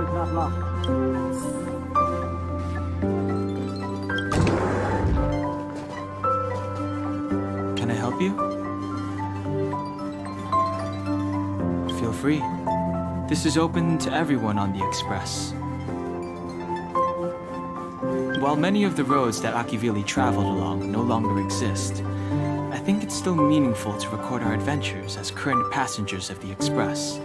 is not lost. Can I help you? Feel free. This is open to everyone on the Express. While many of the roads that Akivili traveled along no longer exist, I think it's still meaningful to record our adventures as current passengers of the Express.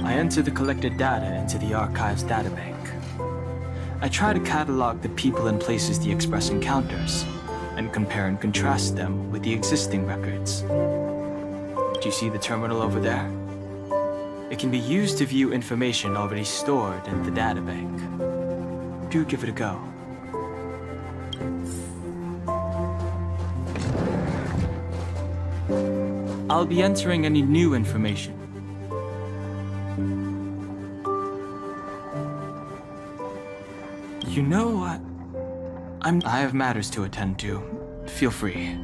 I enter the collected data into the Archives databank. I try to catalog the people and places the Express encounters, and compare and contrast them with the existing records. Do you see the terminal over there? It can be used to view information already stored in the databank. Do give it a go. I'll be entering any new information. You know what? I have matters to attend to. Feel free.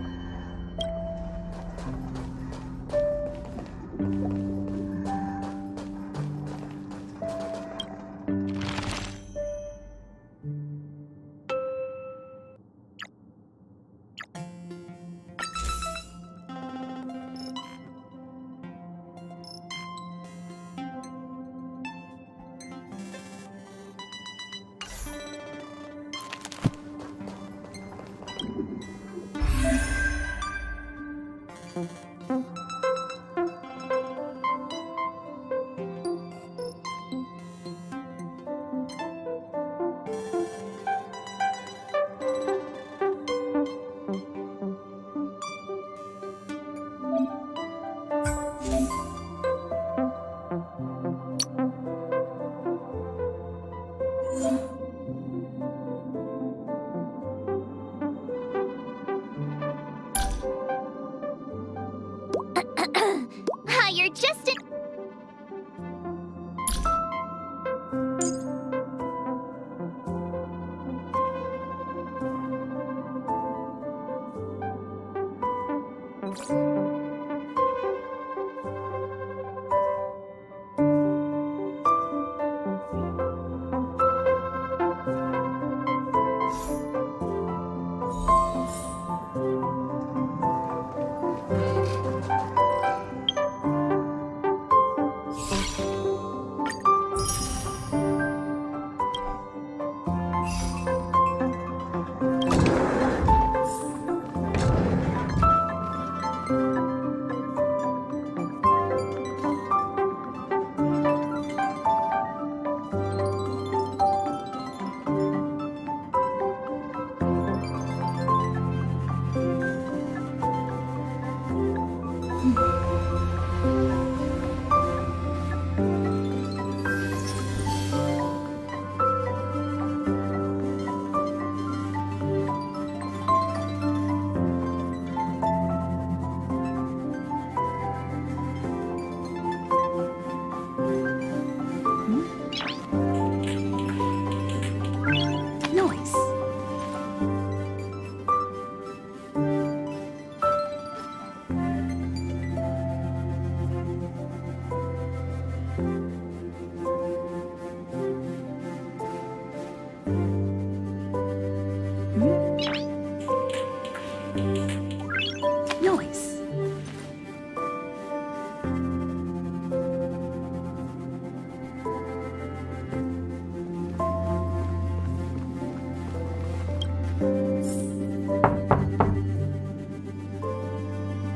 You're just in...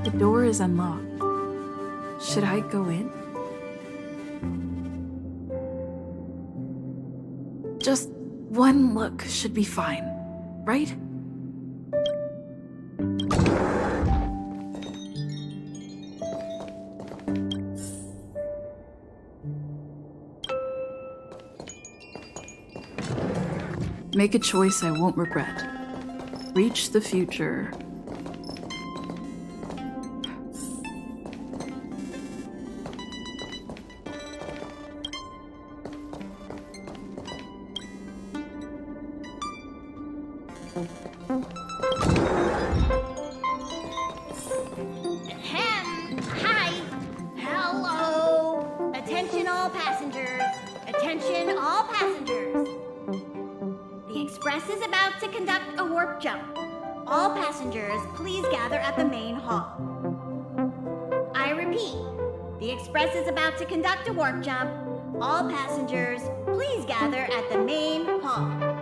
The door is unlocked. Should I go in? Just one look should be fine, right? Make a choice I won't regret. Reach the future. Hi. Hello. Attention all passengers. Attention Attention all passengers. The Express is about to conduct a warp jump. All passengers, please gather at the main hall. I repeat, the Express is about to conduct a warp jump. All passengers, please gather at the main hall.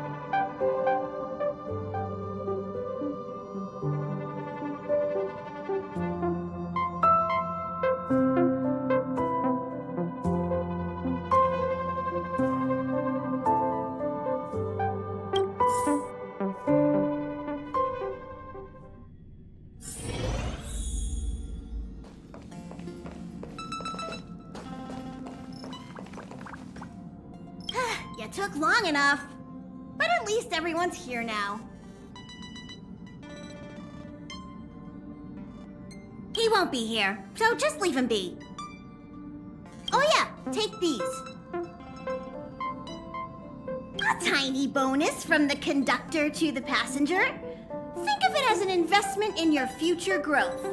You took long enough, but at least everyone's here now. He won't be here, so just leave him be. Oh yeah, take these. A tiny bonus from the conductor to the passenger. Think of it as an investment in your future growth.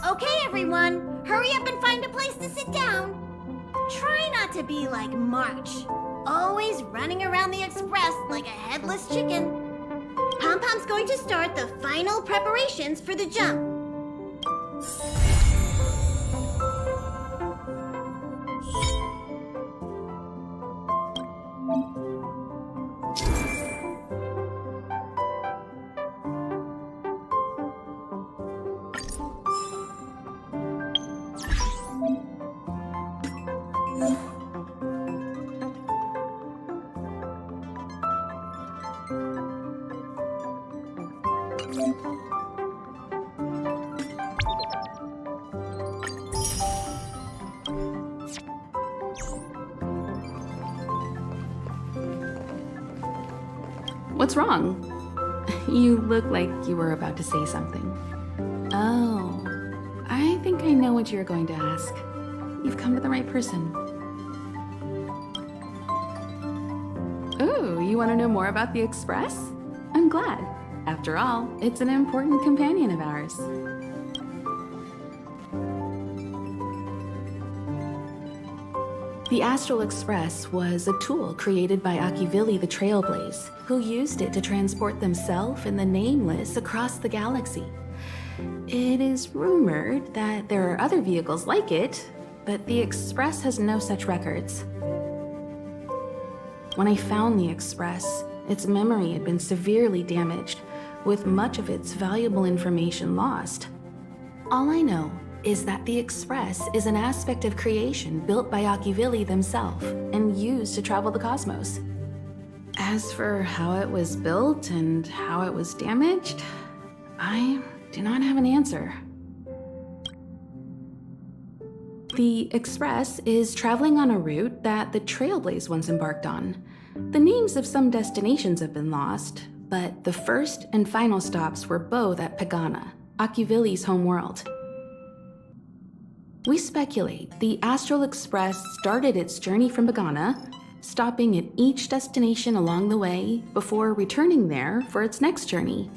Okay, everyone, hurry up and find a place to sit down. Try not to be like March, always running around the Express like a headless chicken. Pom-Pom's going to start the final preparations for the jump. What's wrong? You look like you were about to say something. Oh, I think I know what you're going to ask. You've come to the right person. Ooh, you want to know more about the Express? I'm glad. After all, it's an important companion of ours. The Astral Express was a tool created by Akivili the Trailblaze, who used it to transport themselves and the Nameless across the galaxy. It is rumored that there are other vehicles like it, but the Express has no such records. When I found the Express, its memory had been severely damaged, with much of its valuable information lost. All I know is that the Express is an aspect of creation built by Akivili themselves and used to travel the cosmos. As for how it was built and how it was damaged, I do not have an answer. The Express is traveling on a route that the Trailblaze once embarked on. The names of some destinations have been lost, but the first and final stops were both at Pagana, Akivili's homeworld. We speculate the Astral Express started its journey from Pagana, stopping at each destination along the way before returning there for its next journey.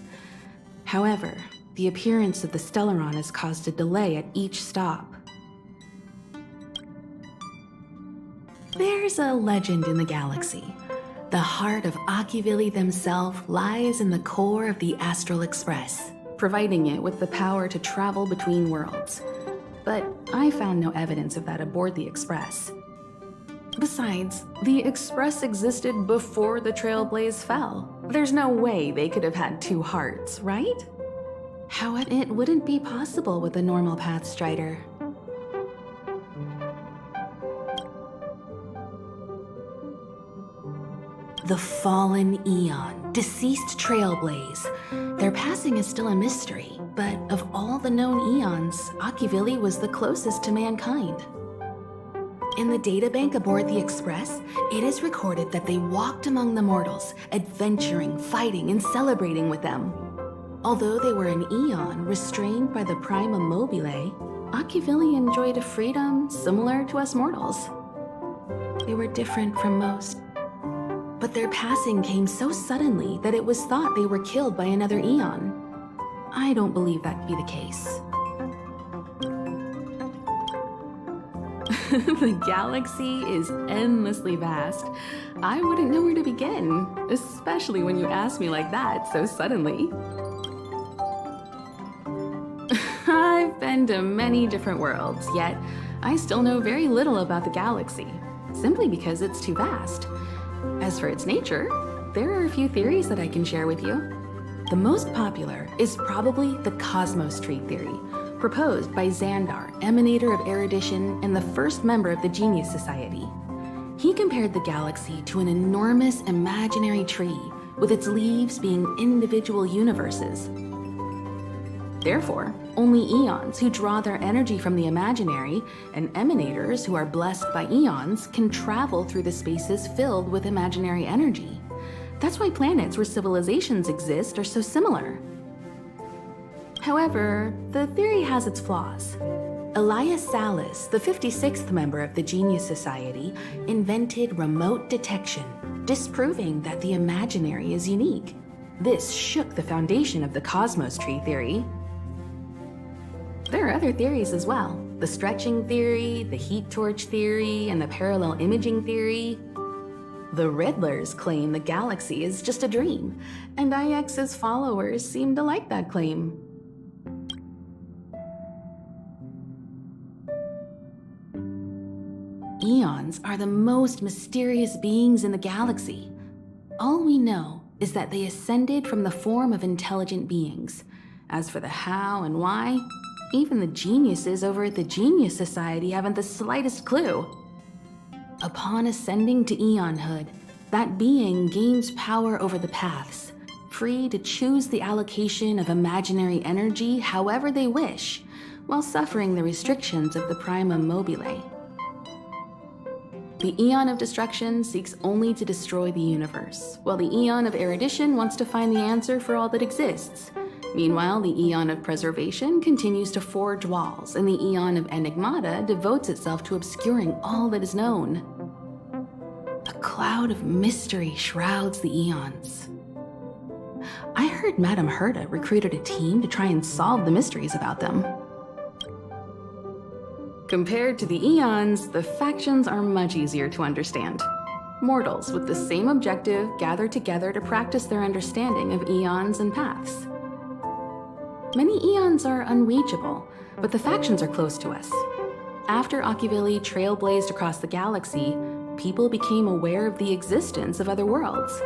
However, the appearance of the Stellaron has caused a delay at each stop. There's a legend in the galaxy. The heart of Akivili themselves lies in the core of the Astral Express, providing it with the power to travel between worlds. But I found no evidence of that aboard the Express. Besides, the Express existed before the Trailblaze fell. There's no way they could have had two hearts, right? However, it wouldn't be possible with a normal Path Strider. The fallen Eon, deceased Trailblaze. Their passing is still a mystery, but of all the known Eons, Akivili was the closest to mankind. In the databank aboard the Express, it is recorded that they walked among the mortals, adventuring, fighting, and celebrating with them. Although they were an eon restrained by the prima mobile, Akivili enjoyed a freedom similar to us mortals. They were different from most. But their passing came so suddenly that it was thought they were killed by another eon. I don't believe that to be the case. The galaxy is endlessly vast. I wouldn't know where to begin, especially when you ask me like that so suddenly. I've been to many different worlds, yet I still know very little about the galaxy, simply because it's too vast. As for its nature, there are a few theories that I can share with you. The most popular is probably the cosmos tree theory, proposed by Xandar, emanator of erudition and the first member of the Genius Society. He compared the galaxy to an enormous imaginary tree, with its leaves being individual universes. Therefore, only eons who draw their energy from the imaginary and emanators who are blessed by eons can travel through the spaces filled with imaginary energy. That's why planets where civilizations exist are so similar. However, the theory has its flaws. Elias Salas, the 56th member of the Genius Society, invented remote detection, disproving that the imaginary is unique. This shook the foundation of the cosmos tree theory. There are other theories as well. The stretching theory, the heat torch theory, and the parallel imaging theory. The Riddlers claim the galaxy is just a dream, and IX's followers seem to like that claim. Eons are the most mysterious beings in the galaxy. All we know is that they ascended from the form of intelligent beings. As for the how and why, even the geniuses over at the Genius Society haven't the slightest clue. Upon ascending to eonhood, that being gains power over the paths, free to choose the allocation of imaginary energy however they wish, while suffering the restrictions of the prima mobile. The Eon of Destruction seeks only to destroy the universe, while the Eon of Erudition wants to find the answer for all that exists. Meanwhile, the Eon of Preservation continues to forge walls, and the Eon of Enigmata devotes itself to obscuring all that is known. A cloud of mystery shrouds the Eons. I heard Madame Herta recruited a team to try and solve the mysteries about them. Compared to the Eons, the factions are much easier to understand. Mortals with the same objective gather together to practice their understanding of eons and paths. Many eons are unreachable, but the factions are close to us. After Akivili trailblazed across the galaxy, people became aware of the existence of other worlds.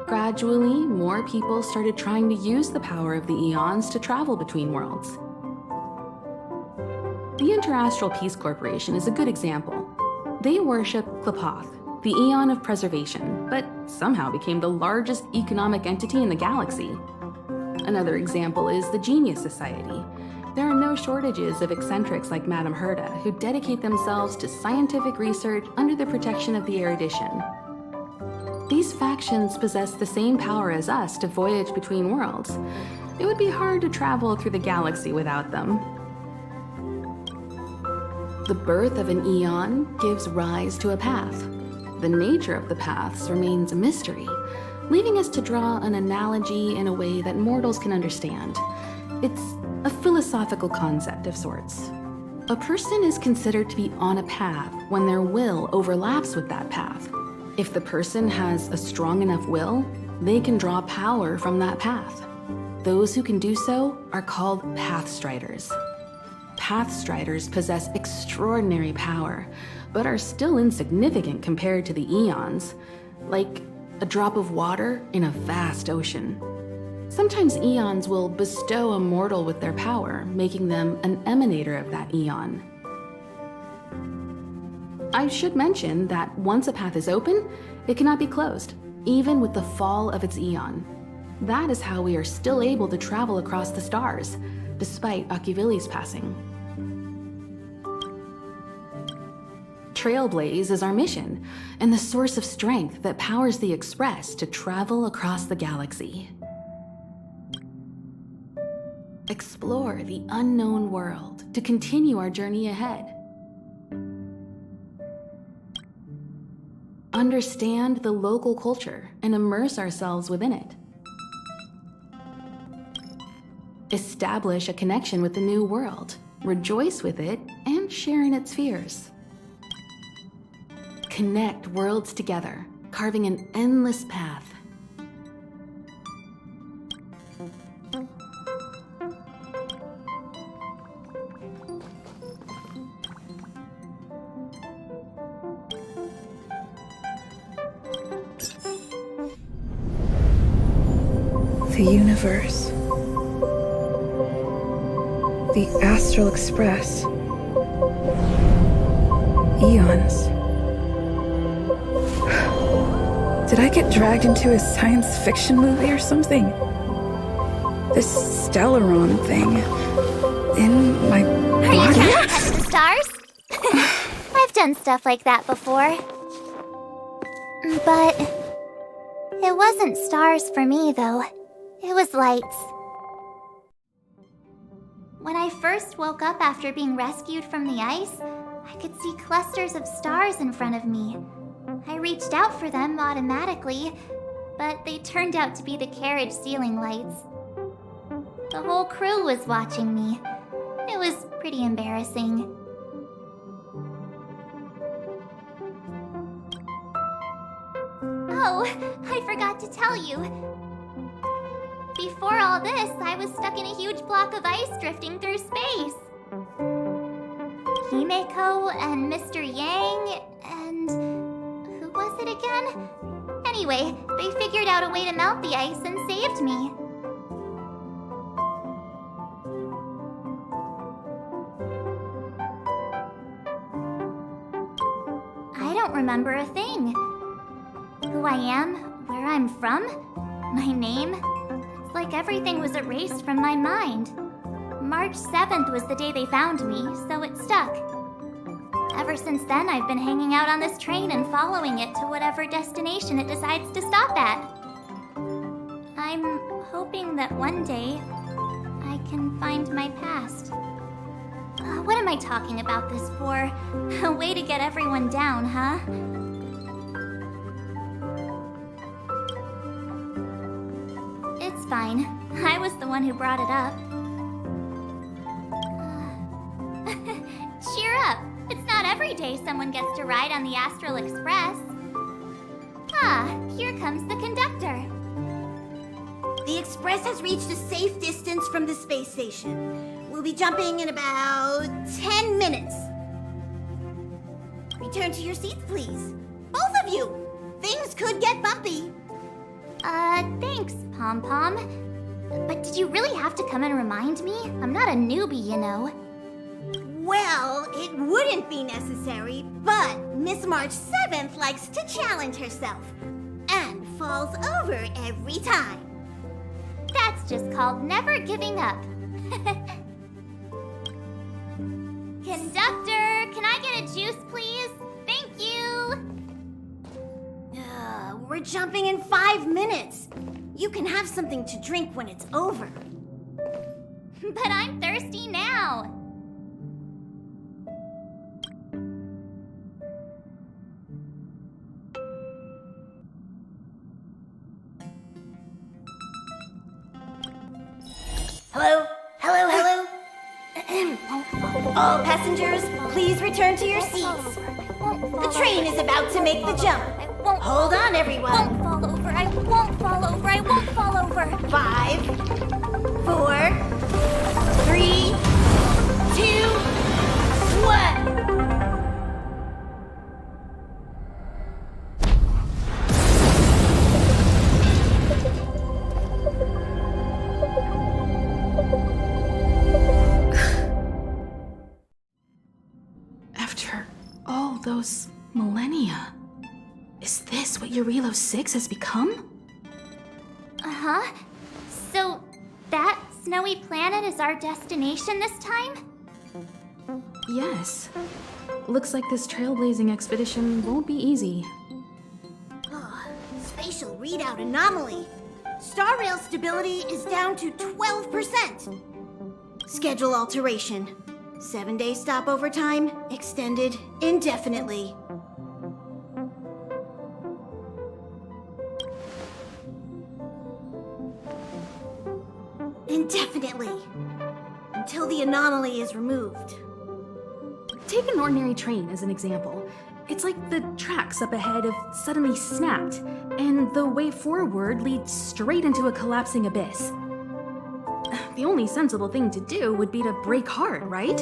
Gradually, more people started trying to use the power of the eons to travel between worlds. The Interastral Peace Corporation is a good example. They worship Klapoth, the Eon of Preservation, but somehow became the largest economic entity in the galaxy. Another example is the Genius Society. There are no shortages of eccentrics like Madame Herta who dedicate themselves to scientific research under the protection of the erudition. These factions possess the same power as us to voyage between worlds. It would be hard to travel through the galaxy without them. The birth of an eon gives rise to a path. The nature of the paths remains a mystery, leaving us to draw an analogy in a way that mortals can understand. It's a philosophical concept of sorts. A person is considered to be on a path when their will overlaps with that path. If the person has a strong enough will, they can draw power from that path. Those who can do so are called Pathstriders. Pathstriders possess extraordinary power, but are still insignificant compared to the eons, like a drop of water in a vast ocean. Sometimes eons will bestow a mortal with their power, making them an emanator of that eon. I should mention that once a path is open, it cannot be closed, even with the fall of its eon. That is how we are still able to travel across the stars, despite Akivili's passing. Trailblaze is our mission, and the source of strength that powers the Express to travel across the galaxy. explore the unknown world to continue our journey ahead. Understand the local culture and immerse ourselves within it. Establish a connection with the new world, rejoice with it, and share in its fears. Connect worlds together, carving an endless path. The universe. The Astral Express. Eons. Did I get dragged into a science fiction movie or something? This Stellaron thing in my Are you body? trying to touch the stars? I've done stuff like that before. But it wasn't stars for me, though. It was lights. When I first woke up after being rescued from the ice, I could see clusters of stars in front of me. I reached out for them automatically, but they turned out to be the carriage ceiling lights. The whole crew was watching me. It was pretty embarrassing. Oh, I forgot to tell you. Before all this, I was stuck in a huge block of ice drifting through space. Himeko and Mr. Yang and... who was it again? Anyway, they figured out a way to melt the ice and saved me. I don't remember a thing. Who I am, where I'm from, my name. It's like everything was erased from my mind. March 7th was the day they found me, so it stuck. Ever since then, I've been hanging out on this train and following it to whatever destination it decides to stop at. I'm hoping that one day I can find my past. What am I talking about this for? A way to get everyone down, huh? It's fine. I was the one who brought it up. Cheer up! It's not every day someone gets to ride on the Astral Express. Ah, here comes the conductor. The Express has reached a safe distance from the space station. We'll be jumping in about 10 minutes. Return to your seats, please. Both of you! Things could get bumpy. Thanks, Pom Pom. But did you really have to come and remind me? I'm not a newbie, you know. Well, it wouldn't be necessary, but Miss March 7th likes to challenge herself and falls over every time. That's just called never giving up. Conductor, can I get a juice, please? Thank you! We're jumping in 5 minutes. You can have something to drink when it's over. But I'm thirsty now. Hello? Hello, hello? All passengers, please return to your seats. The train is about to make the jump. Hold on, everyone. I won't fall over. I won't fall over. I won't fall over. 5, 4, 3, 2, 1. After all those millennia, is this what Eurilo 6 has become? Uh-huh. So, that snowy planet is our destination this time? Yes. Looks like this trailblazing expedition won't be easy. Spatial readout anomaly. Star rail stability is down to 12%. Schedule alteration. 7-day stopover time extended indefinitely. Indefinitely. Until the anomaly is removed. Take an ordinary train as an example. It's like the tracks up ahead have suddenly snapped, and the way forward leads straight into a collapsing abyss. The only sensible thing to do would be to brake hard, right?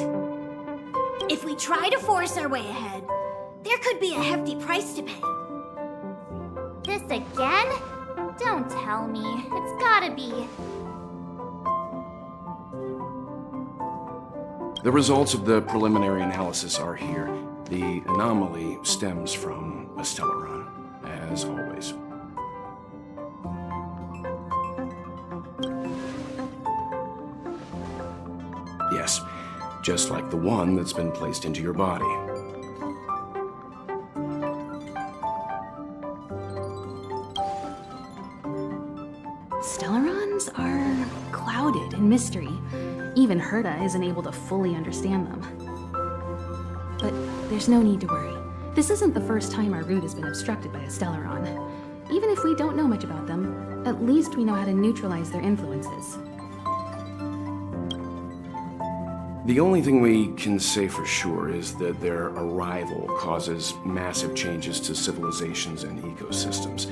If we try to force our way ahead, there could be a hefty price to pay. This again? Don't tell me. It's gotta be. The results of the preliminary analysis are here. The anomaly stems from a Stellaron, as always. Yes, just like the one that's been placed into your body. Stellarons are clouded in mystery. Even Herta isn't able to fully understand them. But there's no need to worry. This isn't the first time our route has been obstructed by a Stellaron. Even if we don't know much about them, at least we know how to neutralize their influences. The only thing we can say for sure is that their arrival causes massive changes to civilizations and ecosystems.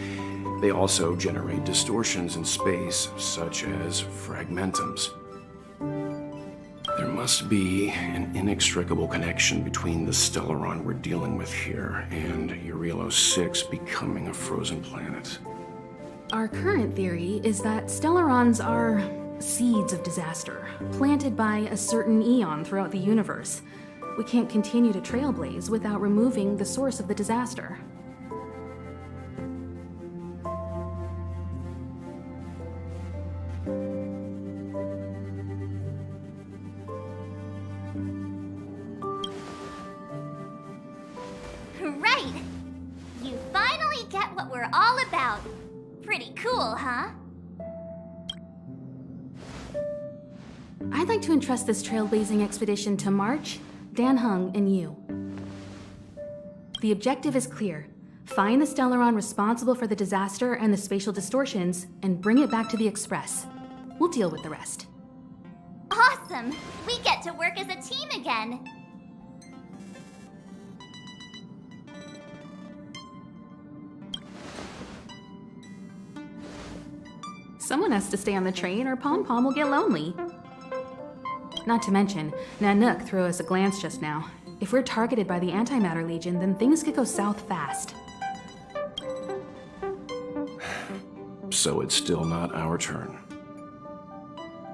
They also generate distortions in space, such as fragmentums. There must be an inextricable connection between the Stellaron we're dealing with here and Eurilo 6 becoming a frozen planet. Our current theory is that Stellarons are seeds of disaster, planted by a certain eon throughout the universe. We can't continue to trailblaze without removing the source of the disaster. Right! You finally get what we're all about. Pretty cool, huh? I'd like to entrust this trailblazing expedition to March, Dan Hung, and you. The objective is clear. Find the Stellaron responsible for the disaster and the spatial distortions, and bring it back to the Express. We'll deal with the rest. Awesome! We get to work as a team again. Someone has to stay on the train or Pom Pom will get lonely. Not to mention, Nanook threw us a glance just now. If we're targeted by the Antimatter Legion, then things could go south fast. So it's still not our turn.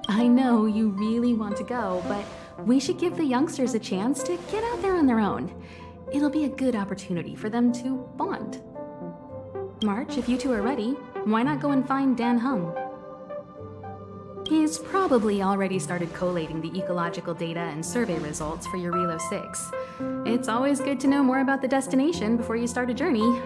I know you really want to go, but we should give the youngsters a chance to get out there on their own. It'll be a good opportunity for them to bond. March, if you two are ready, why not go and find Dan Hung? He's probably already started collating the ecological data and survey results for Eurilo 6. It's always good to know more about the destination before you start a journey.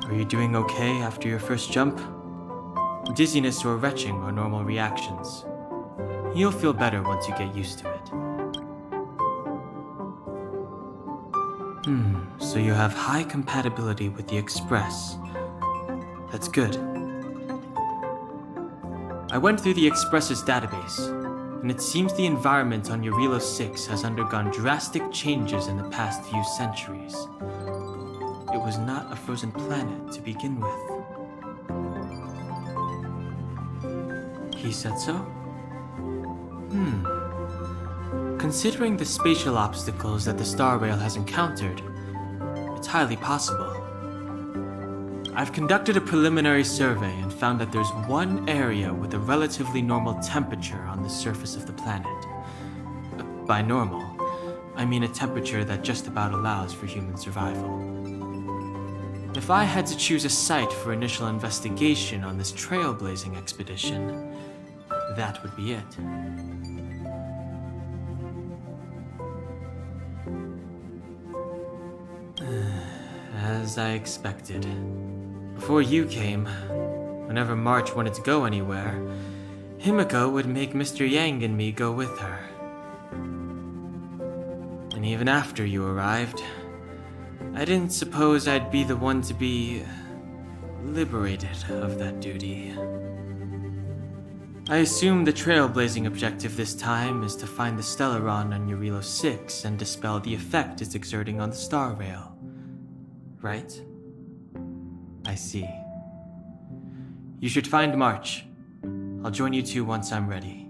Are you doing okay after your first jump? Dizziness or retching are normal reactions. You'll feel better once you get used to it. So you have high compatibility with the Express. That's good. I went through the Express's database, and it seems the environment on Eurilo 6 has undergone drastic changes in the past few centuries. It was not a frozen planet to begin with. He said so? Considering the spatial obstacles that the Star Rail has encountered, it's highly possible. I've conducted a preliminary survey and found that there's one area with a relatively normal temperature on the surface of the planet. By normal, I mean a temperature that just about allows for human survival. If I had to choose a site for initial investigation on this trailblazing expedition, that would be it. As I expected. Before you came, whenever March wanted to go anywhere, Himiko would make Mr. Yang and me go with her. And even after you arrived, I didn't suppose I'd be the one to be liberated of that duty. I assume the trailblazing objective this time is to find the Stellaron on Eurilo 6 and dispel the effect it's exerting on the Star Rail. Right? I see. You should find March. I'll join you two once I'm ready.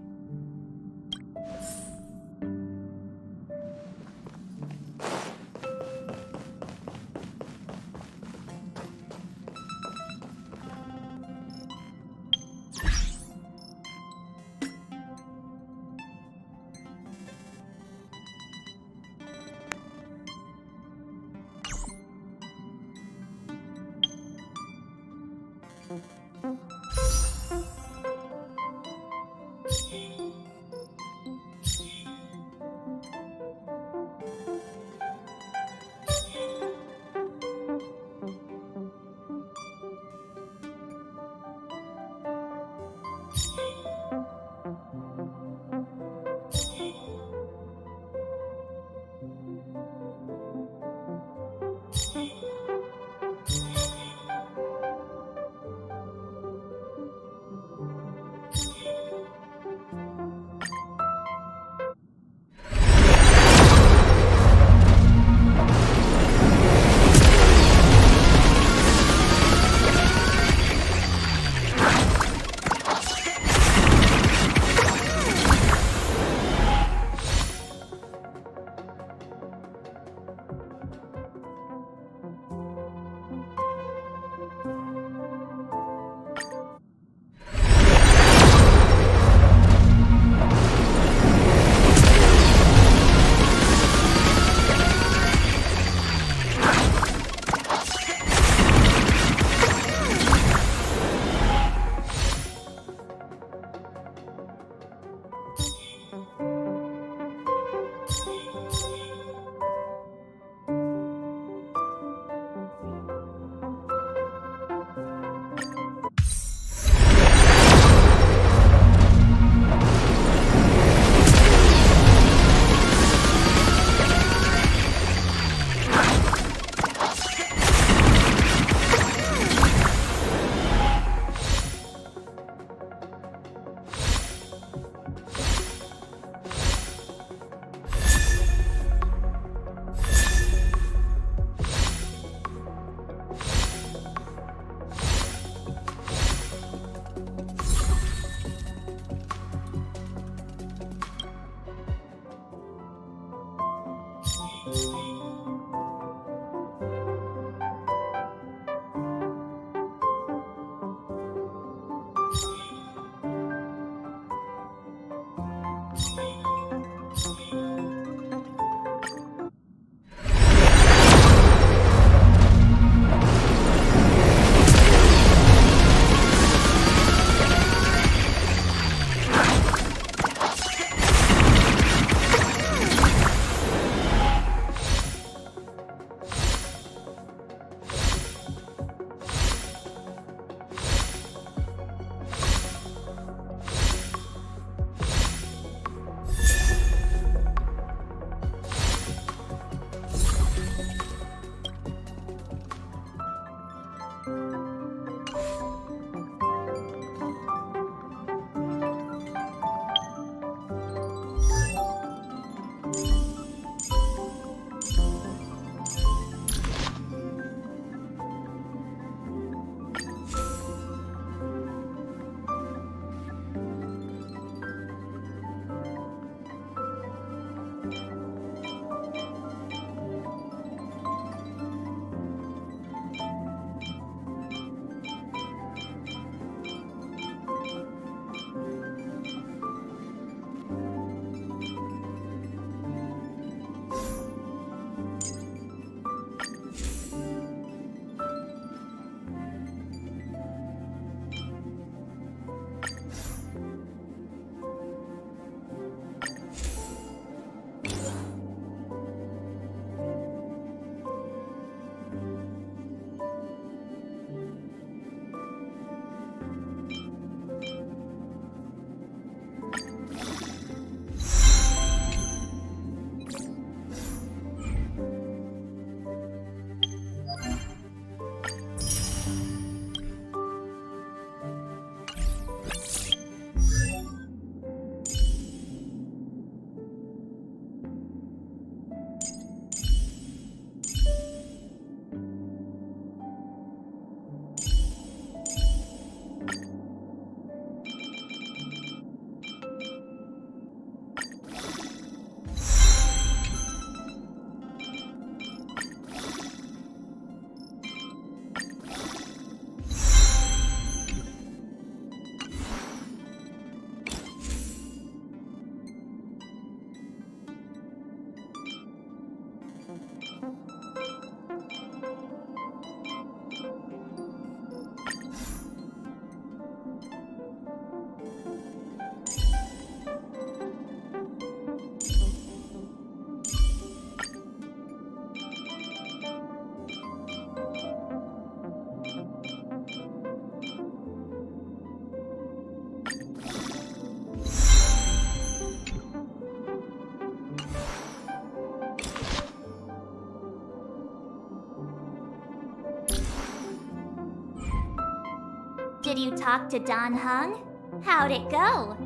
Did you talk to Don Hung? How'd it go?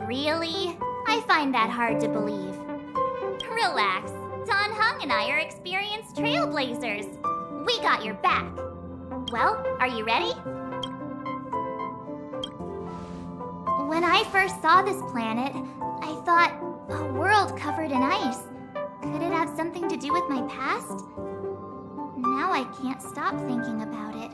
Really? I find that hard to believe. Relax. Don Hung and I are experienced trailblazers. We got your back. Well, are you ready? When I first saw this planet, I thought, a world covered in ice. Could it have something to do with my past? Now I can't stop thinking about it.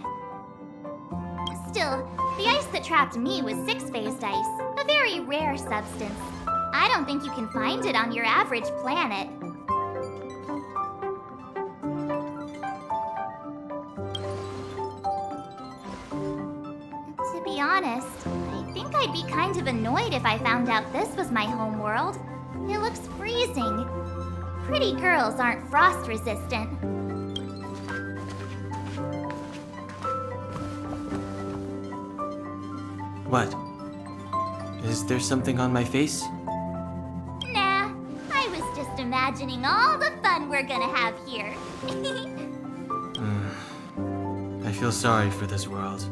Still, the ice that trapped me was six-phased ice, a very rare substance. I don't think you can find it on your average planet. To be honest, I think I'd be kind of annoyed if I found out this was my home world. It looks freezing. Pretty girls aren't frost resistant. What? Is there something on my face? Nah, I was just imagining all the fun we're gonna have here. I feel sorry for this world.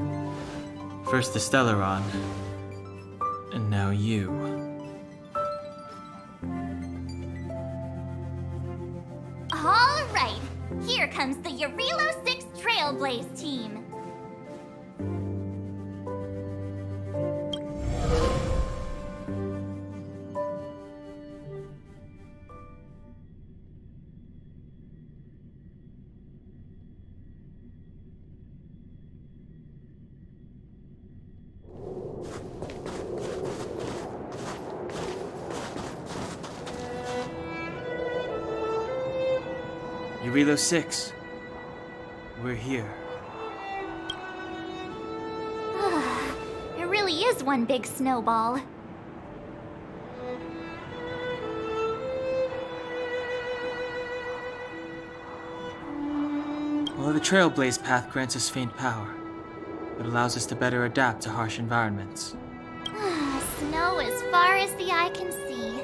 First the Stellaron, and now you. All right, here comes the Yarilo 6 Trailblaze team. Yarilo 6. We're here. It really is one big snowball. Well, the Trailblaze path grants us faint power. It allows us to better adapt to harsh environments. Snow as far as the eye can see.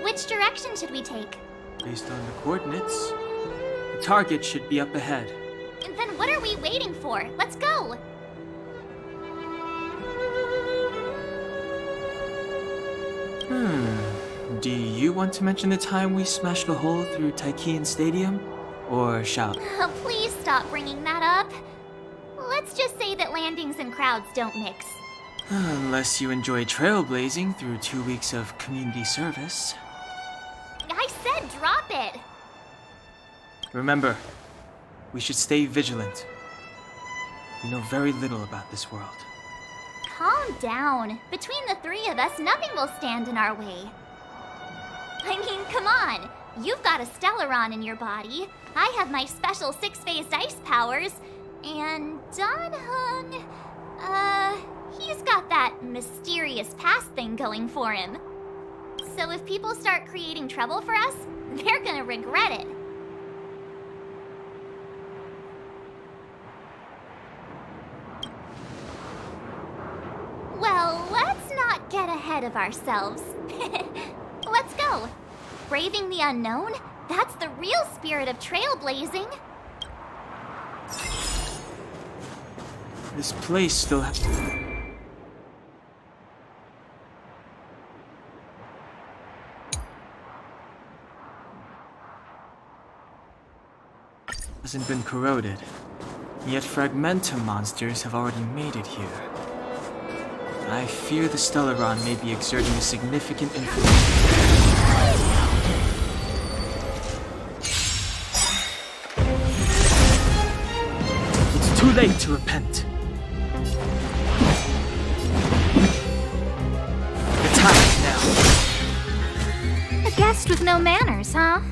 Which direction should we take? Based on the coordinates, the target should be up ahead. Then what are we waiting for? Let's go! Do you want to mention the time we smashed a hole through Taikian Stadium? Or shall... Please stop bringing that up. Let's just say that landings and crowds don't mix. Unless you enjoy trailblazing through 2 weeks of community service. I said drop it! Remember, we should stay vigilant. We know very little about this world. Calm down. Between the three of us, nothing will stand in our way. I mean, come on. You've got a Stellaron in your body. I have my special six-phased ice powers. And Don Hung, he's got that mysterious past thing going for him. So if people start creating trouble for us, they're gonna regret it. Well, let's not get ahead of ourselves. Let's go. Braving the unknown? That's the real spirit of trailblazing. This place still hasn't been corroded. Yet fragmentum monsters have already made it here. I fear the Stellaron may be exerting a significant influence. It's too late to repent. The time is now. A guest with no manners, huh?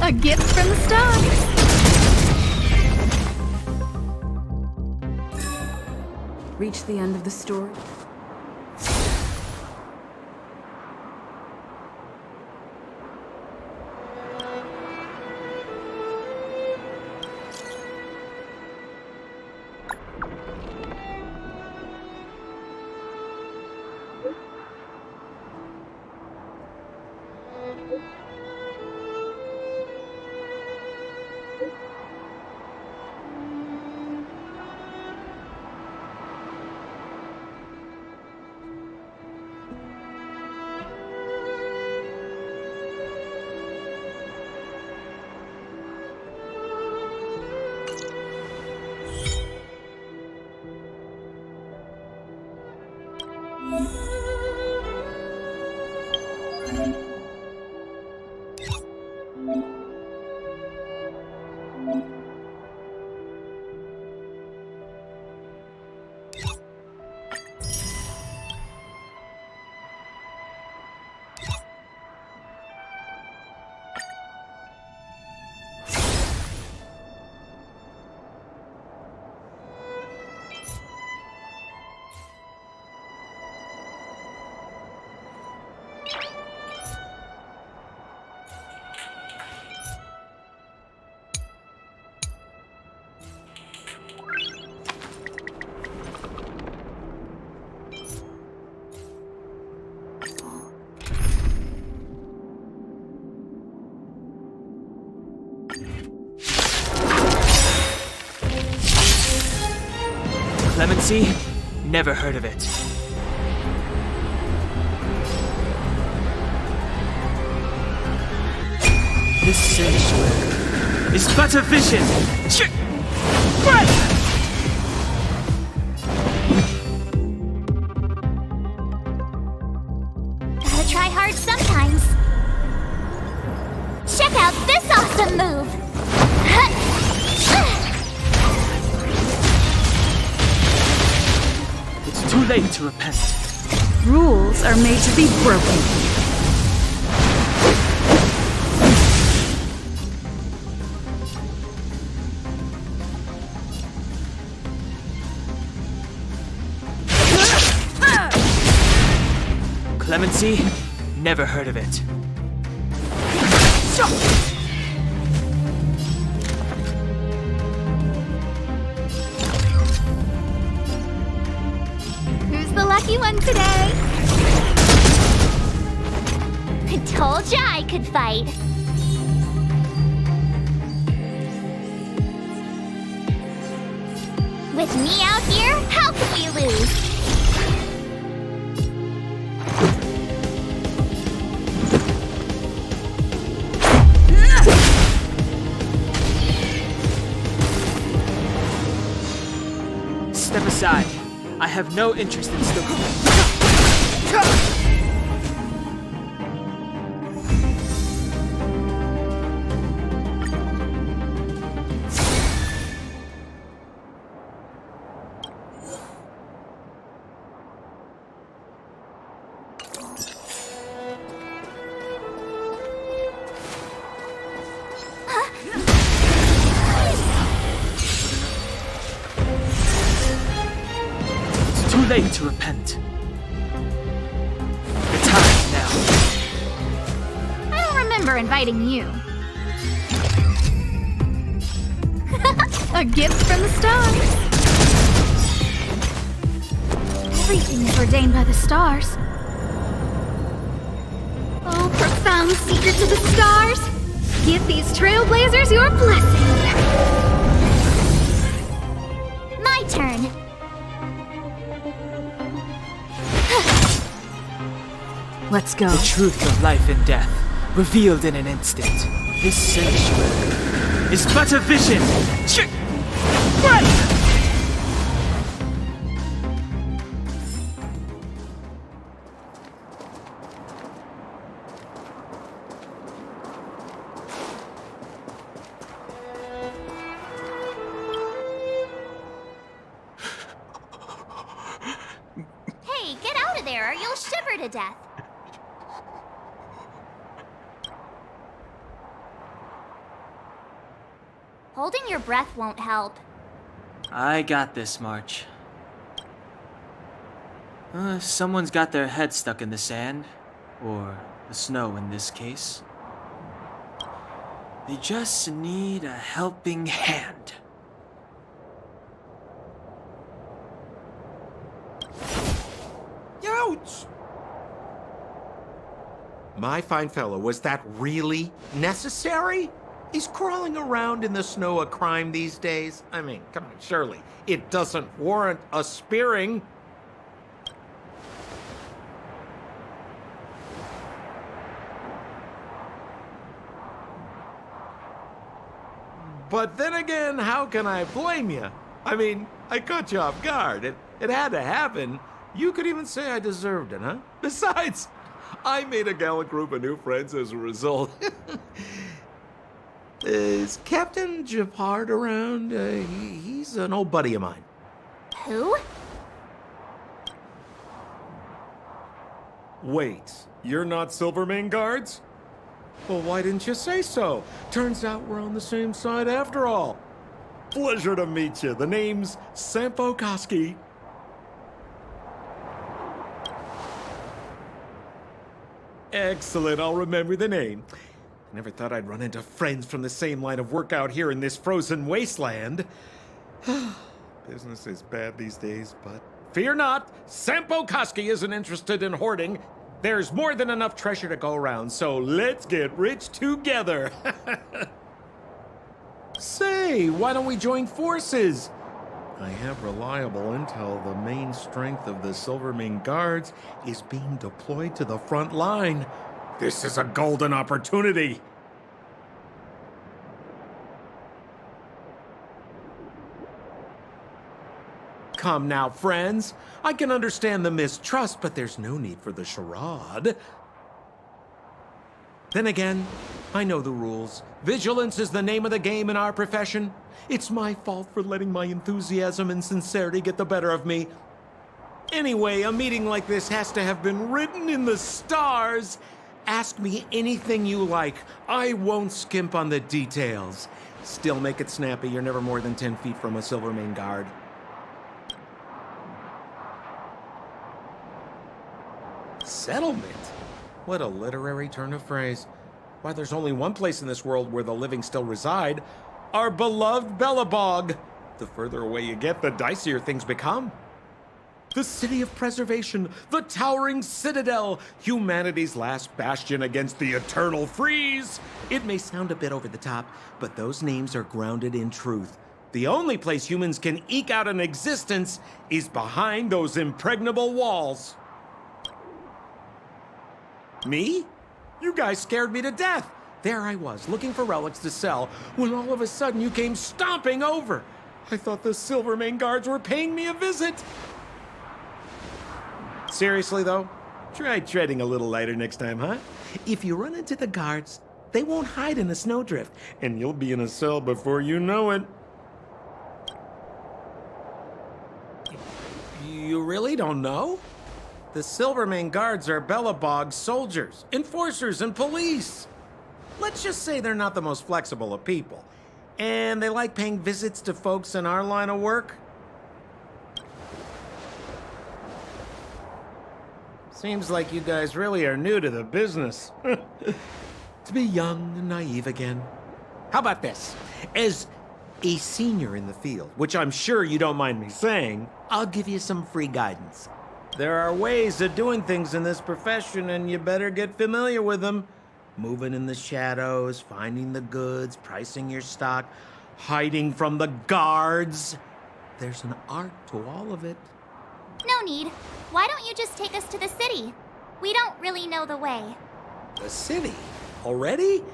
A gift from the stars. Reach the end of the story. Clemency? Never heard of it. This sanctuary is but a vision. Gotta try hard sometimes. Check out this awesome move! It's too late to repent. Rules are made to be broken. Clemency? Never heard of it. Who's the lucky one today? I told ya I could fight. With me out here, how can we lose? Step aside. I have no interest in still. Too late to repent. The time is now. I don't remember inviting you. A gift from the stars. Everything is ordained by the stars. Oh, profound secrets of the stars. Give these trailblazers your blessing. My turn. Let's go. The truth of life and death, revealed in an instant. This sanctuary is but a vision. Hey, get out of there or you'll shiver to death. Holding your breath won't help. I got this, March. Someone's got their head stuck in the sand, or the snow in this case. They just need a helping hand. Ouch! My fine fellow, was that really necessary? Is crawling around in the snow a crime these days? I mean, come on, surely it doesn't warrant a spearing. But then again, how can I blame you? I mean, I caught you off guard. It had to happen. You could even say I deserved it, huh? Besides, I made a gallant group of new friends as a result. Is Captain Japard around? He's an old buddy of mine. Who? Wait, you're not Silvermane guards? Well, why didn't you say so? Turns out we're on the same side after all. Pleasure to meet you. The name's Sampo Koski. Excellent, I'll remember the name. I never thought I'd run into friends from the same line of work out here in this frozen wasteland. Business is bad these days, but fear not, Sampo Koski isn't interested in hoarding. There's more than enough treasure to go around, so let's get rich together. Say, why don't we join forces? I have reliable intel the main strength of the Silvermane guards is being deployed to the front line. This is a golden opportunity. Come now, friends. I can understand the mistrust, but there's no need for the charade. Then again, I know the rules. Vigilance is the name of the game in our profession. It's my fault for letting my enthusiasm and sincerity get the better of me. Anyway, a meeting like this has to have been written in the stars. Ask me anything you like. I won't skimp on the details. Still make it snappy. You're never more than 10 feet from a Silvermane guard. Settlement? What a literary turn of phrase. Why, there's only one place in this world where the living still reside. Our beloved Bellabog. The further away you get, the dicier things become. The city of preservation, the towering citadel, humanity's last bastion against the eternal freeze. It may sound a bit over the top, but those names are grounded in truth. The only place humans can eke out an existence is behind those impregnable walls. Me? You guys scared me to death. There I was, looking for relics to sell, when all of a sudden you came stomping over. I thought the Silvermane guards were paying me a visit. Seriously, though, try treading a little lighter next time, huh? If you run into the guards, they won't hide in a snowdrift, and you'll be in a cell before you know it. You really don't know? The Silvermane guards are Bellabog's soldiers, enforcers, and police. Let's just say they're not the most flexible of people. And they like paying visits to folks in our line of work. Seems like you guys really are new to the business. To be young and naive again. How about this? As a senior in the field, which I'm sure you don't mind me saying, I'll give you some free guidance. There are ways of doing things in this profession, and you better get familiar with them. Moving in the shadows, finding the goods, pricing your stock, hiding from the guards. There's an art to all of it. No need. Why don't you just take us to the city? We don't really know the way. The city? Already?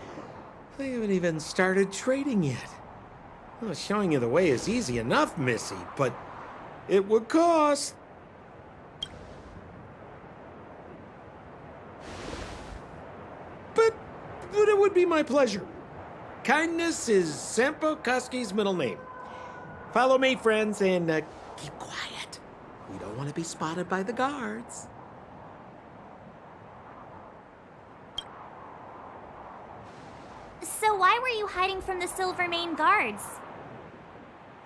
They haven't even started trading yet. Well, showing you the way is easy enough, Missy, but it would cost. But it would be my pleasure. Kindness is Sampo Koski's middle name. Follow me, friends, and keep quiet. We don't want to be spotted by the guards. So why were you hiding from the Silvermane guards?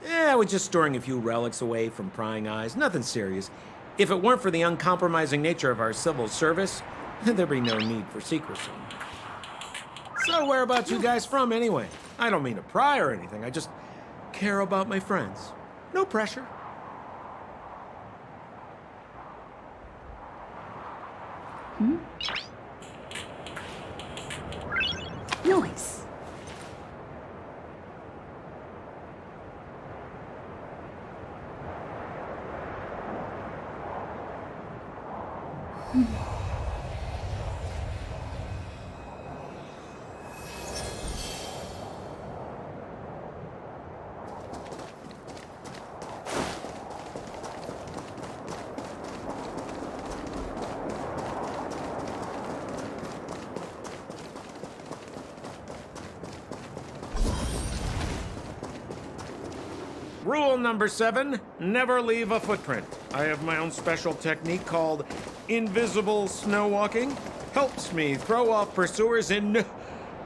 Yeah, I was just storing a few relics away from prying eyes. Nothing serious. If it weren't for the uncompromising nature of our civil service, there'd be no need for secrecy. So whereabouts you guys from, anyway? I don't mean to pry or anything. I just care about my friends. No pressure. Noise. Rule number 7, never leave a footprint. I have my own special technique called invisible snow walking. Helps me throw off pursuers in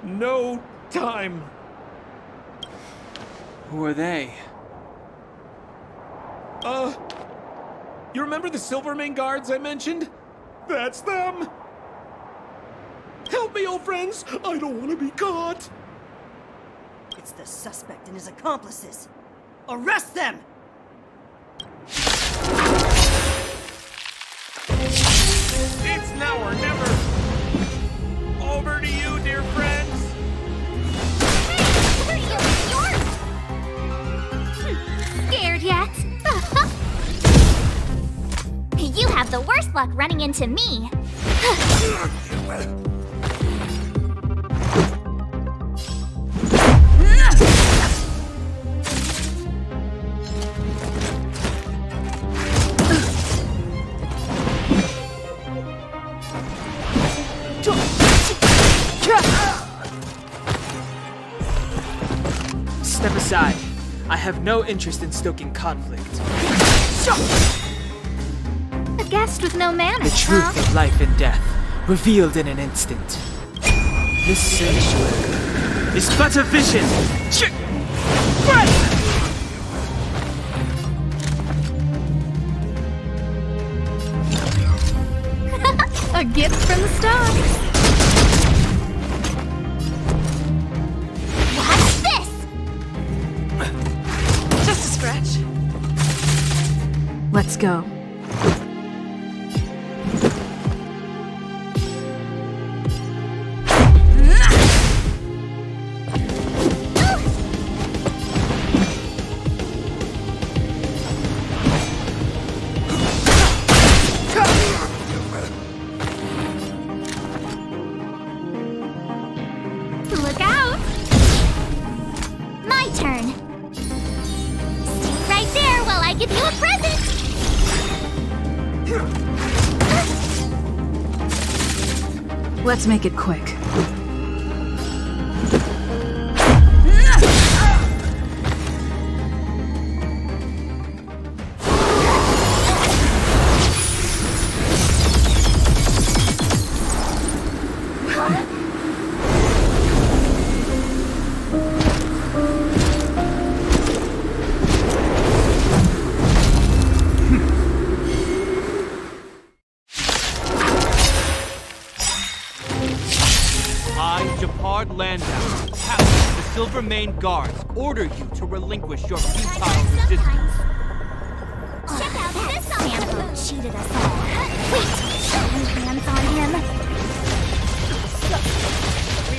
no time. Who are they? You remember the Silvermane guards I mentioned? That's them! Help me, old friends! I don't want to be caught! It's the suspect and his accomplices. Arrest them! It's now or never! Over to you, dear friends! Hey, you're scared yet? You have the worst luck running into me. Step aside. I have no interest in stoking conflict. A guest with no manners, The truth of life and death, revealed in an instant. This sanctuary is but a vision. A gift from the stars. What's this? Just a scratch. Let's go. Look out! My turn. Stay right there while I give you a present. Let's make it quick. Landau, Captain, the Silvermane Guards order you to relinquish your futile resistance. Check out this Sampo cheated us all. Wait, my hands on him.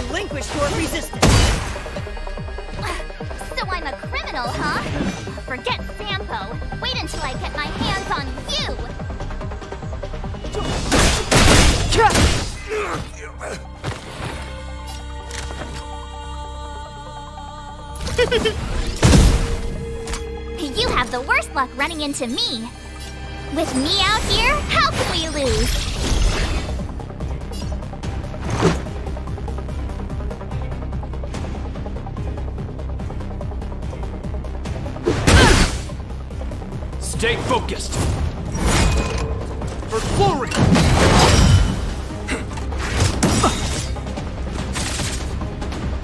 Relinquish your resistance. So I'm a criminal, huh? Forget Sampo. Wait until I get my hands on you. You have the worst luck running into me. With me out here, how can we lose? Stay focused. For glory!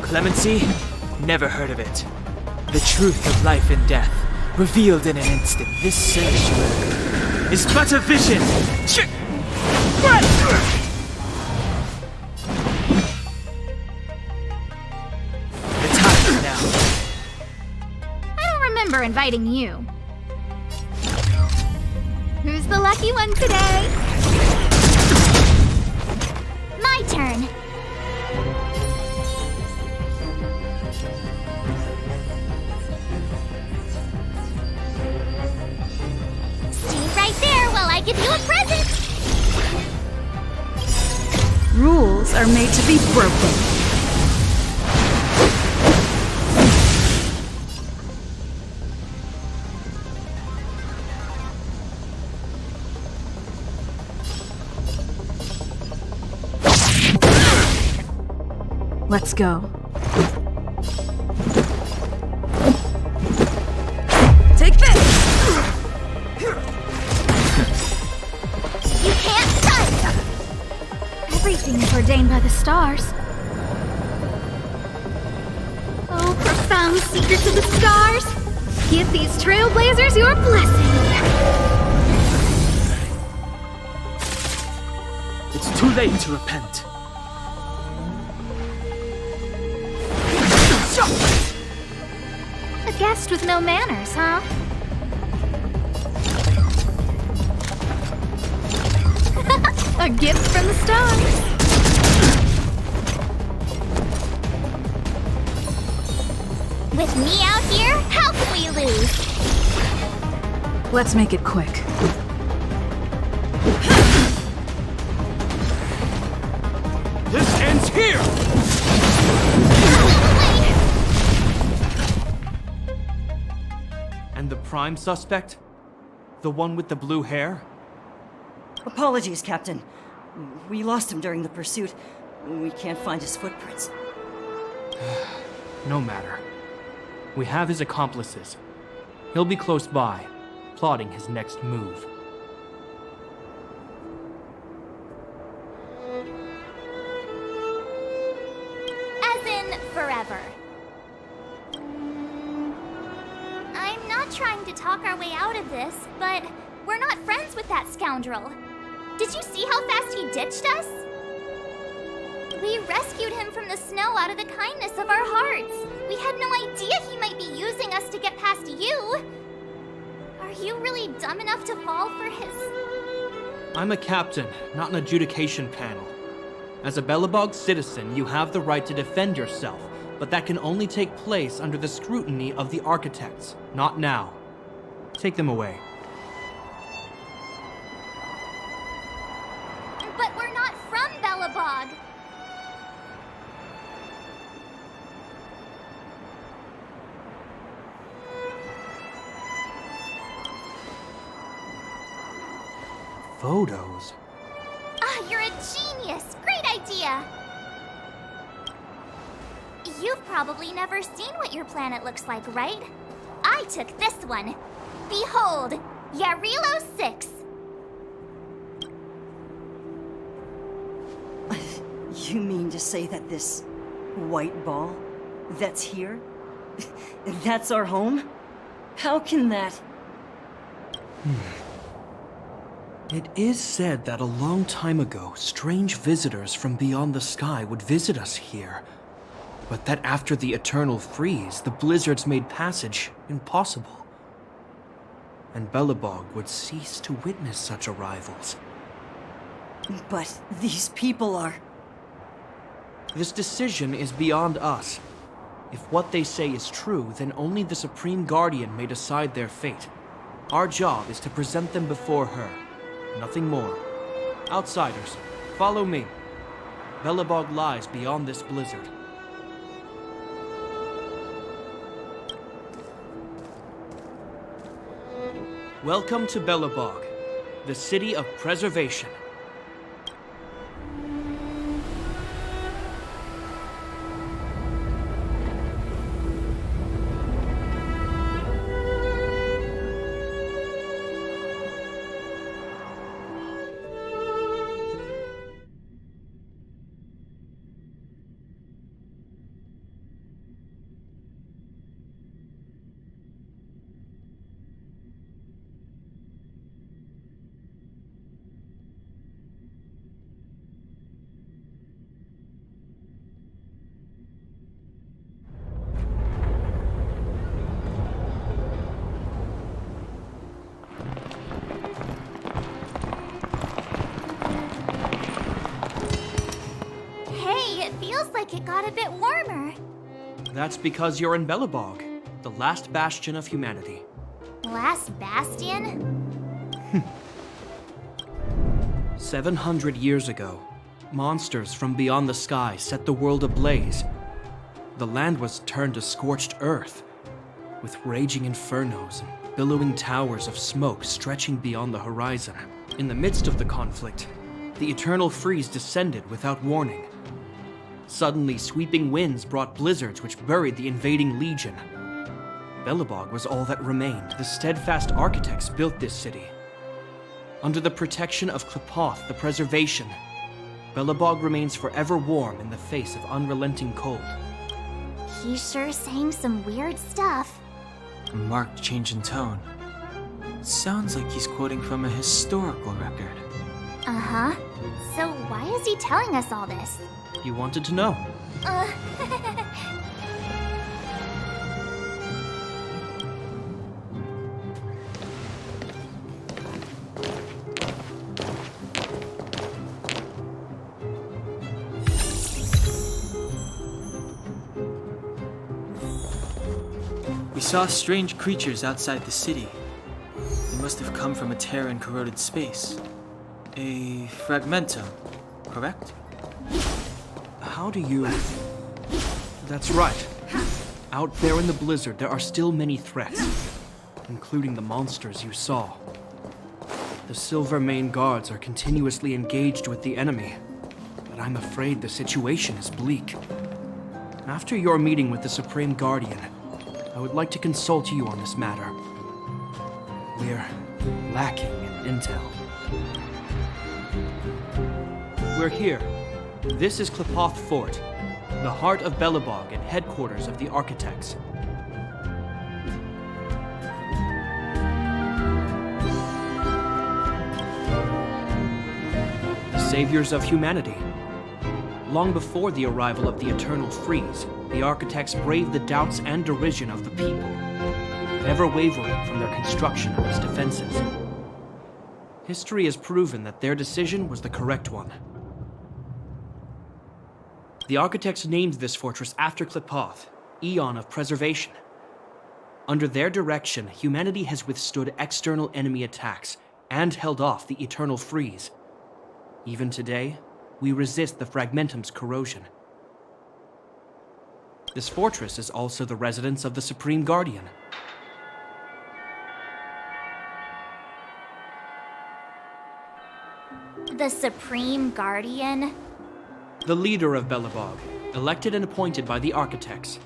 Clemency? Never heard of it. The truth of life and death, revealed in an instant. This sanctuary is but a vision. The time is now. I don't remember inviting you. Who's the lucky one today? My turn. I give you a present! Rules are made to be broken. Let's go. ordained by the stars. Oh, profound secrets of the stars, give these trailblazers your blessing. It's too late to repent. A guest with no manners, huh? A gift from the stars. With me out here, how can we lose? Let's make it quick. This ends here! And the prime suspect? The one with the blue hair? Apologies, Captain. We lost him during the pursuit. We can't find his footprints. No matter. We have his accomplices. He'll be close by, plotting his next move. As in, forever. I'm not trying to talk our way out of this, but we're not friends with that scoundrel. Did you see how fast he ditched us? We rescued him from the snow out of the kindness of our hearts. We had no idea he might be using us to get past you. Are you really dumb enough to fall for his... I'm a captain, not an adjudication panel. As a Belobog citizen, you have the right to defend yourself, but that can only take place under the scrutiny of the architects, not now. Take them away. But we're not from Belobog. Photos? Ah, you're a genius! Great idea! You've probably never seen what your planet looks like, right? I took this one. Behold, Yarilo 6. You mean to say that this white ball that's here, that's our home? How can that... It is said that a long time ago, strange visitors from beyond the sky would visit us here. But that after the eternal freeze, the blizzards made passage impossible. And Belobog would cease to witness such arrivals. But these people are... This decision is beyond us. If what they say is true, then only the Supreme Guardian may decide their fate. Our job is to present them before her. Nothing more. Outsiders, follow me. Belobog lies beyond this blizzard. Welcome to Belobog, the city of preservation. It got a bit warmer. That's because you're in Belobog, the last bastion of humanity. Last bastion? 700 years ago, monsters from beyond the sky set the world ablaze. The land was turned to scorched earth, with raging infernos and billowing towers of smoke stretching beyond the horizon. In the midst of the conflict, the eternal freeze descended without warning. Suddenly, sweeping winds brought blizzards which buried the invading legion. Belobog was all that remained. The steadfast architects built this city. Under the protection of Klepoth, the preservation, Belobog remains forever warm in the face of unrelenting cold. He's sure saying some weird stuff. A marked change in tone. Sounds like he's quoting from a historical record. Uh-huh. So why is he telling us all this? You wanted to know. We saw strange creatures outside the city. They must have come from a tear in corroded space. A fragmentum, correct? How do you... That's right. Out there in the blizzard, there are still many threats, including the monsters you saw. The Silvermane guards are continuously engaged with the enemy, but I'm afraid the situation is bleak. After your meeting with the Supreme Guardian, I would like to consult you on this matter. We're lacking in intel. We're here. This is Klepoth Fort, the heart of Belobog and headquarters of the Architects. The saviors of humanity. Long before the arrival of the Eternal Freeze, the Architects braved the doubts and derision of the people, never wavering from their construction of its defenses. History has proven that their decision was the correct one. The Architects named this fortress after Klepoth, Eon of Preservation. Under their direction, humanity has withstood external enemy attacks and held off the Eternal Freeze. Even today, we resist the Fragmentum's corrosion. This fortress is also the residence of the Supreme Guardian. The Supreme Guardian? The leader of Belobog, elected and appointed by the Architects.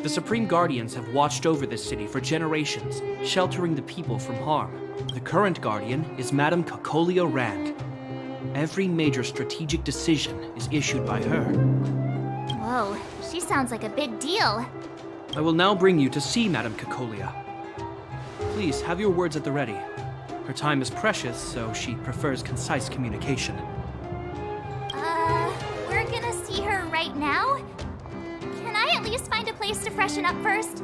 The Supreme Guardians have watched over this city for generations, sheltering the people from harm. The current Guardian is Madame Cocolia Rand. Every major strategic decision is issued by her. Whoa, she sounds like a big deal. I will now bring you to see Madame Cocolia. Please, have your words at the ready. Her time is precious, so she prefers concise communication. We're gonna see her right now? Can I at least find a place to freshen up first?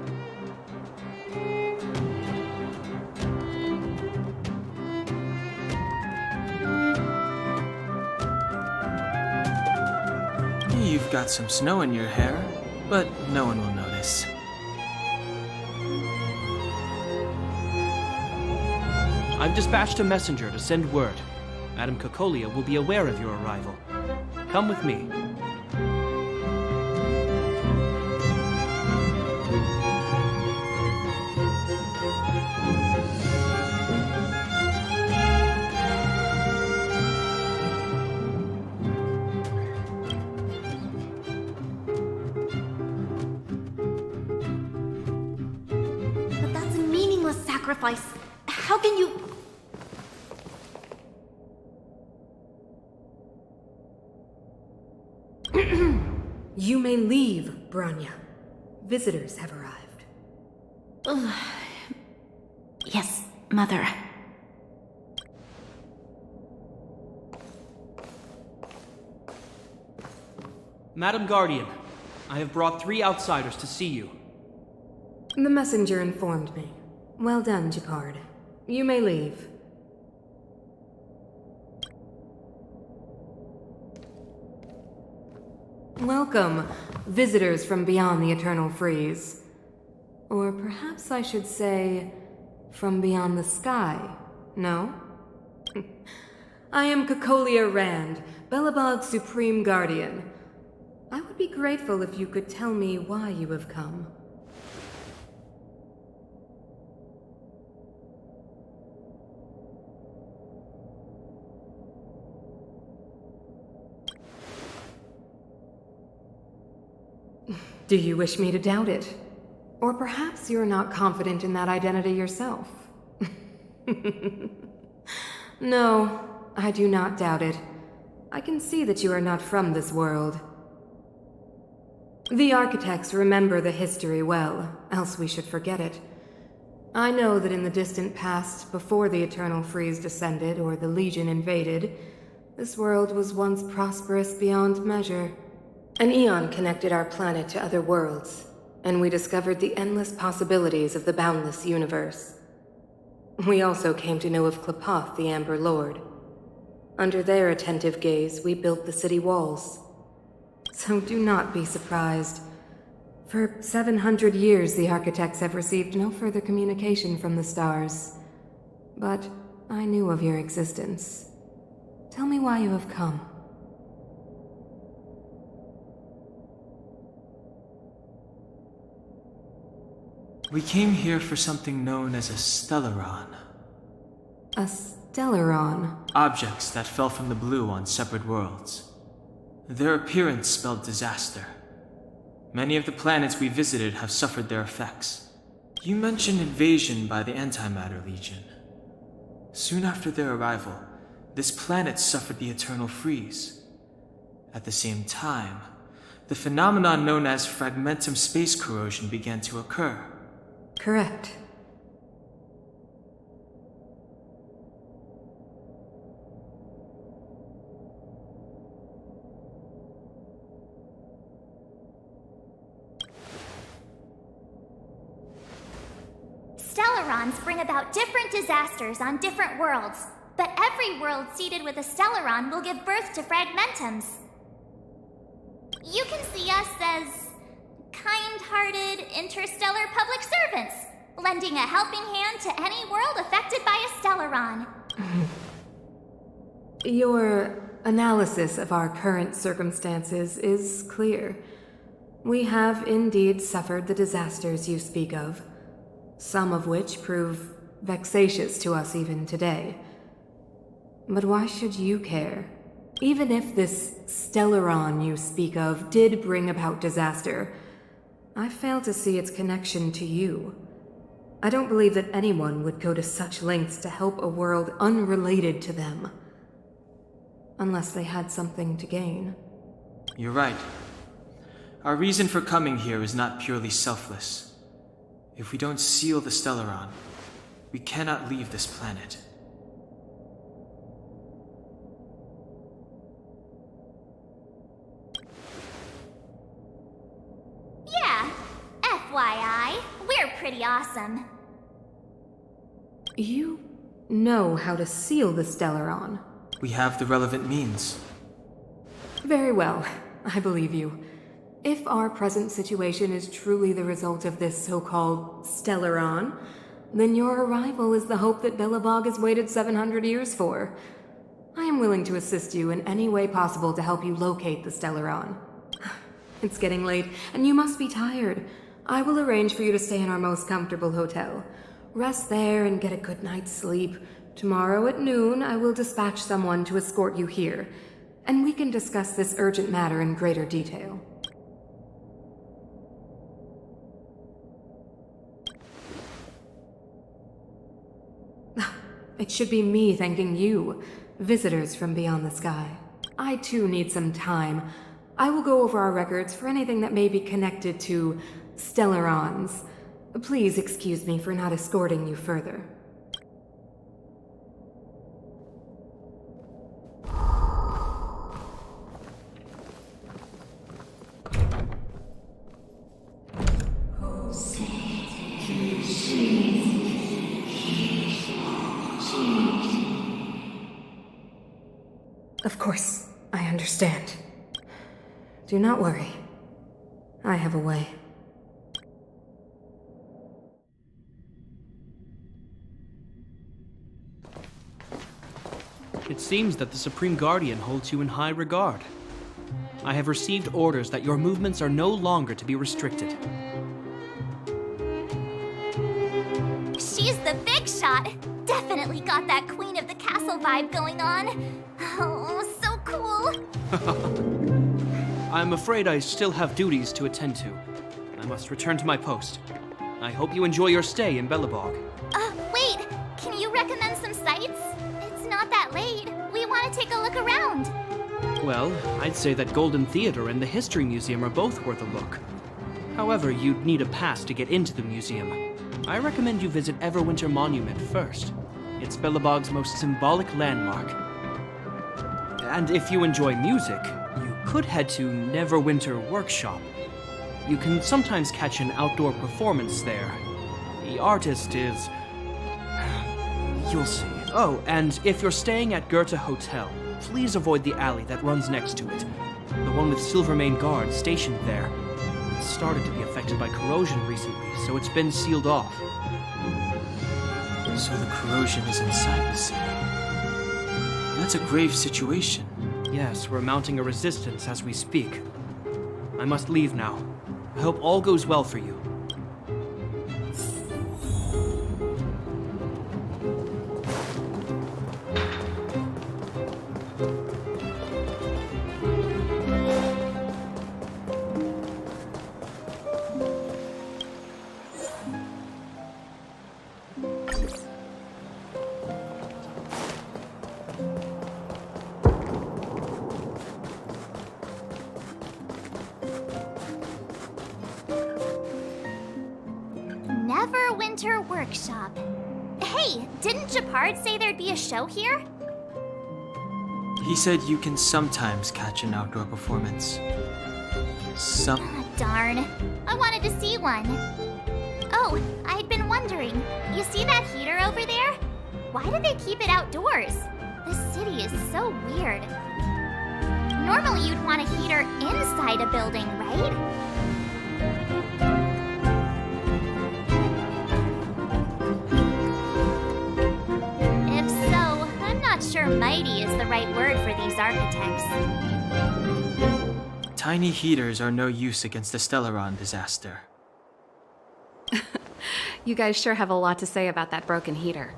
You've got some snow in your hair, but no one will notice. I've dispatched a messenger to send word. Madame Cocolia will be aware of your arrival. Come with me. But that's a meaningless sacrifice. How can you... You may leave, Branya. Visitors have arrived. Yes, Mother. Madam Guardian, I have brought 3 outsiders to see you. The messenger informed me. Well done, Jacquard. You may leave. Welcome, visitors from beyond the Eternal Freeze. Or perhaps I should say, from beyond the sky, no? I am Cocolia Rand, Belobog's Supreme Guardian. I would be grateful if you could tell me why you have come. Do you wish me to doubt it? Or perhaps you're not confident in that identity yourself? No, I do not doubt it. I can see that you are not from this world. The architects remember the history well, else we should forget it. I know that in the distant past, before the Eternal Freeze descended or the Legion invaded, this world was once prosperous beyond measure. An eon connected our planet to other worlds, and we discovered the endless possibilities of the boundless universe. We also came to know of Klapoth, the Amber Lord. Under their attentive gaze, we built the city walls. So do not be surprised. For 700 years, the architects have received no further communication from the stars. But I knew of your existence. Tell me why you have come. We came here for something known as a Stellaron. A Stellaron? Objects that fell from the blue on separate worlds. Their appearance spelled disaster. Many of the planets we visited have suffered their effects. You mentioned invasion by the Antimatter Legion. Soon after their arrival, this planet suffered the Eternal Freeze. At the same time, the phenomenon known as fragmentum space corrosion began to occur. Correct. Stellarons bring about different disasters on different worlds, but every world seeded with a Stellaron will give birth to fragmentums. You can see us as kind-hearted interstellar public servants, lending a helping hand to any world affected by a Stellaron. Your analysis of our current circumstances is clear. We have indeed suffered the disasters you speak of, some of which prove vexatious to us even today. But why should you care? Even if this Stellaron you speak of did bring about disaster, I fail to see its connection to you. I don't believe that anyone would go to such lengths to help a world unrelated to them. Unless they had something to gain. You're right. Our reason for coming here is not purely selfless. If we don't seal the Stellaron, we cannot leave this planet. Yeah, FYI, we're pretty awesome. You know how to seal the Stellaron. We have the relevant means. Very well, I believe you. If our present situation is truly the result of this so-called Stellaron, then your arrival is the hope that Belobog has waited 700 years for. I am willing to assist you in any way possible to help you locate the Stellaron. It's getting late, and you must be tired. I will arrange for you to stay in our most comfortable hotel. Rest there and get a good night's sleep. Tomorrow at noon, I will dispatch someone to escort you here, and we can discuss this urgent matter in greater detail. It should be me thanking you, visitors from beyond the sky. I too need some time. I will go over our records for anything that may be connected to Stellarons. Please excuse me for not escorting you further. Of course, I understand. Do not worry. I have a way. It seems that the Supreme Guardian holds you in high regard. I have received orders that your movements are no longer to be restricted. She's the big shot. Definitely got that Queen of the Castle vibe going on. Oh, so cool. I'm afraid I still have duties to attend to. I must return to my post. I hope you enjoy your stay in Belobog. Wait. Can you recommend some sites? It's not that late. We want to take a look around. Well, I'd say that Golden Theater and the History Museum are both worth a look. However, you'd need a pass to get into the museum. I recommend you visit Everwinter Monument first. It's Belobog's most symbolic landmark. And if you enjoy music, you could head to Neverwinter Workshop. You can sometimes catch an outdoor performance there. The artist is... you'll see. Oh, and if you're staying at Goethe Hotel, please avoid the alley that runs next to it. The one with Silvermane guards stationed there. It's started to be affected by corrosion recently, so it's been sealed off. So the corrosion is inside the city. That's a grave situation. Yes, we're mounting a resistance as we speak. I must leave now. I hope all goes well for you. Neverwinter Workshop. Hey, didn't Japard say there'd be a show here? He said you can sometimes catch an outdoor performance. Darn. I wanted to see one. Oh, I'd been wondering. You see that heater over there? Why do they keep it outdoors? This city is so weird. Normally you'd want a heater inside a building, right? If so, I'm not sure mighty is the right word for these architects. Tiny heaters are no use against the Stellaron disaster. You guys sure have a lot to say about that broken heater.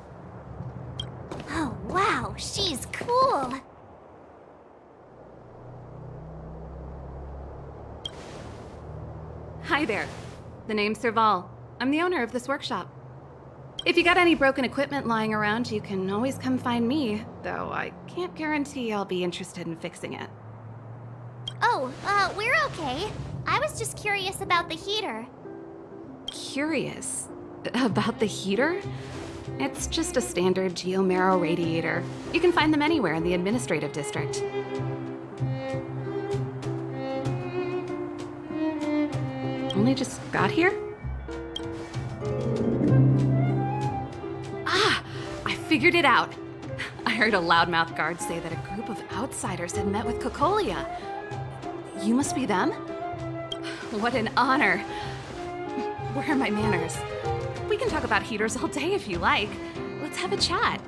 Oh, wow, she's cool. Hi there. The name's Serval. I'm the owner of this workshop. If you got any broken equipment lying around, you can always come find me, though I can't guarantee I'll be interested in fixing it. Oh, we're okay. I was just curious about the heater. Curious? About the heater? It's just a standard geomarrow radiator. You can find them anywhere in the administrative district. Only just got here? Ah! I figured it out! I heard a loudmouth guard say that a group of outsiders had met with Cocolia. You must be them? What an honor. Where are my manners? We can talk about heaters all day if you like. Let's have a chat.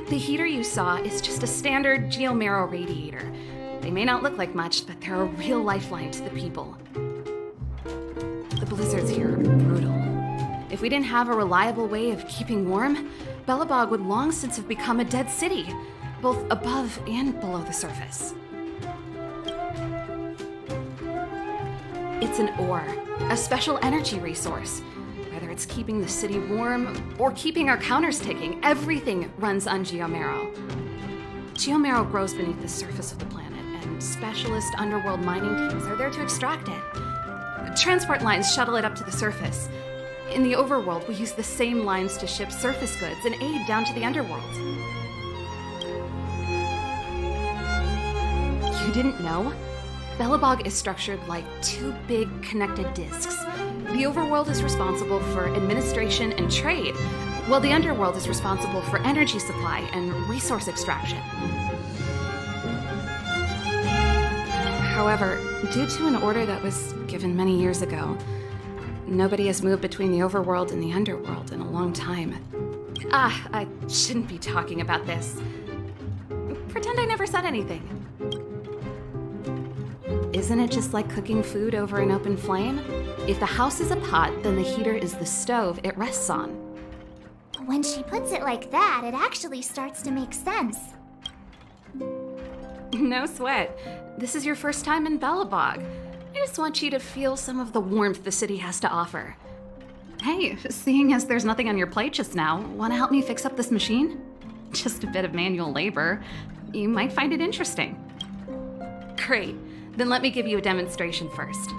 The heater you saw is just a standard geomarrow radiator. They may not look like much, but they're a real lifeline to the people. The blizzards here are brutal. If we didn't have a reliable way of keeping warm, Belobog would long since have become a dead city, both above and below the surface. It's an ore, a special energy resource. Whether it's keeping the city warm or keeping our counters ticking, everything runs on geomarrow. Geomarrow grows beneath the surface of the planet, and specialist underworld mining teams are there to extract it. Transport lines shuttle it up to the surface. In the overworld, we use the same lines to ship surface goods and aid down to the underworld. You didn't know? Belobog is structured like two big connected discs. The overworld is responsible for administration and trade, while the underworld is responsible for energy supply and resource extraction. However, due to an order that was given many years ago, nobody has moved between the overworld and the underworld in a long time. I shouldn't be talking about this. Pretend I never said anything. Isn't it just like cooking food over an open flame? If the house is a pot, then the heater is the stove it rests on. When she puts it like that, it actually starts to make sense. No sweat. This is your first time in Belobog. I just want you to feel some of the warmth the city has to offer. Hey, seeing as there's nothing on your plate just now, want to help me fix up this machine? Just a bit of manual labor. You might find it interesting. Great. Then let me give you a demonstration first.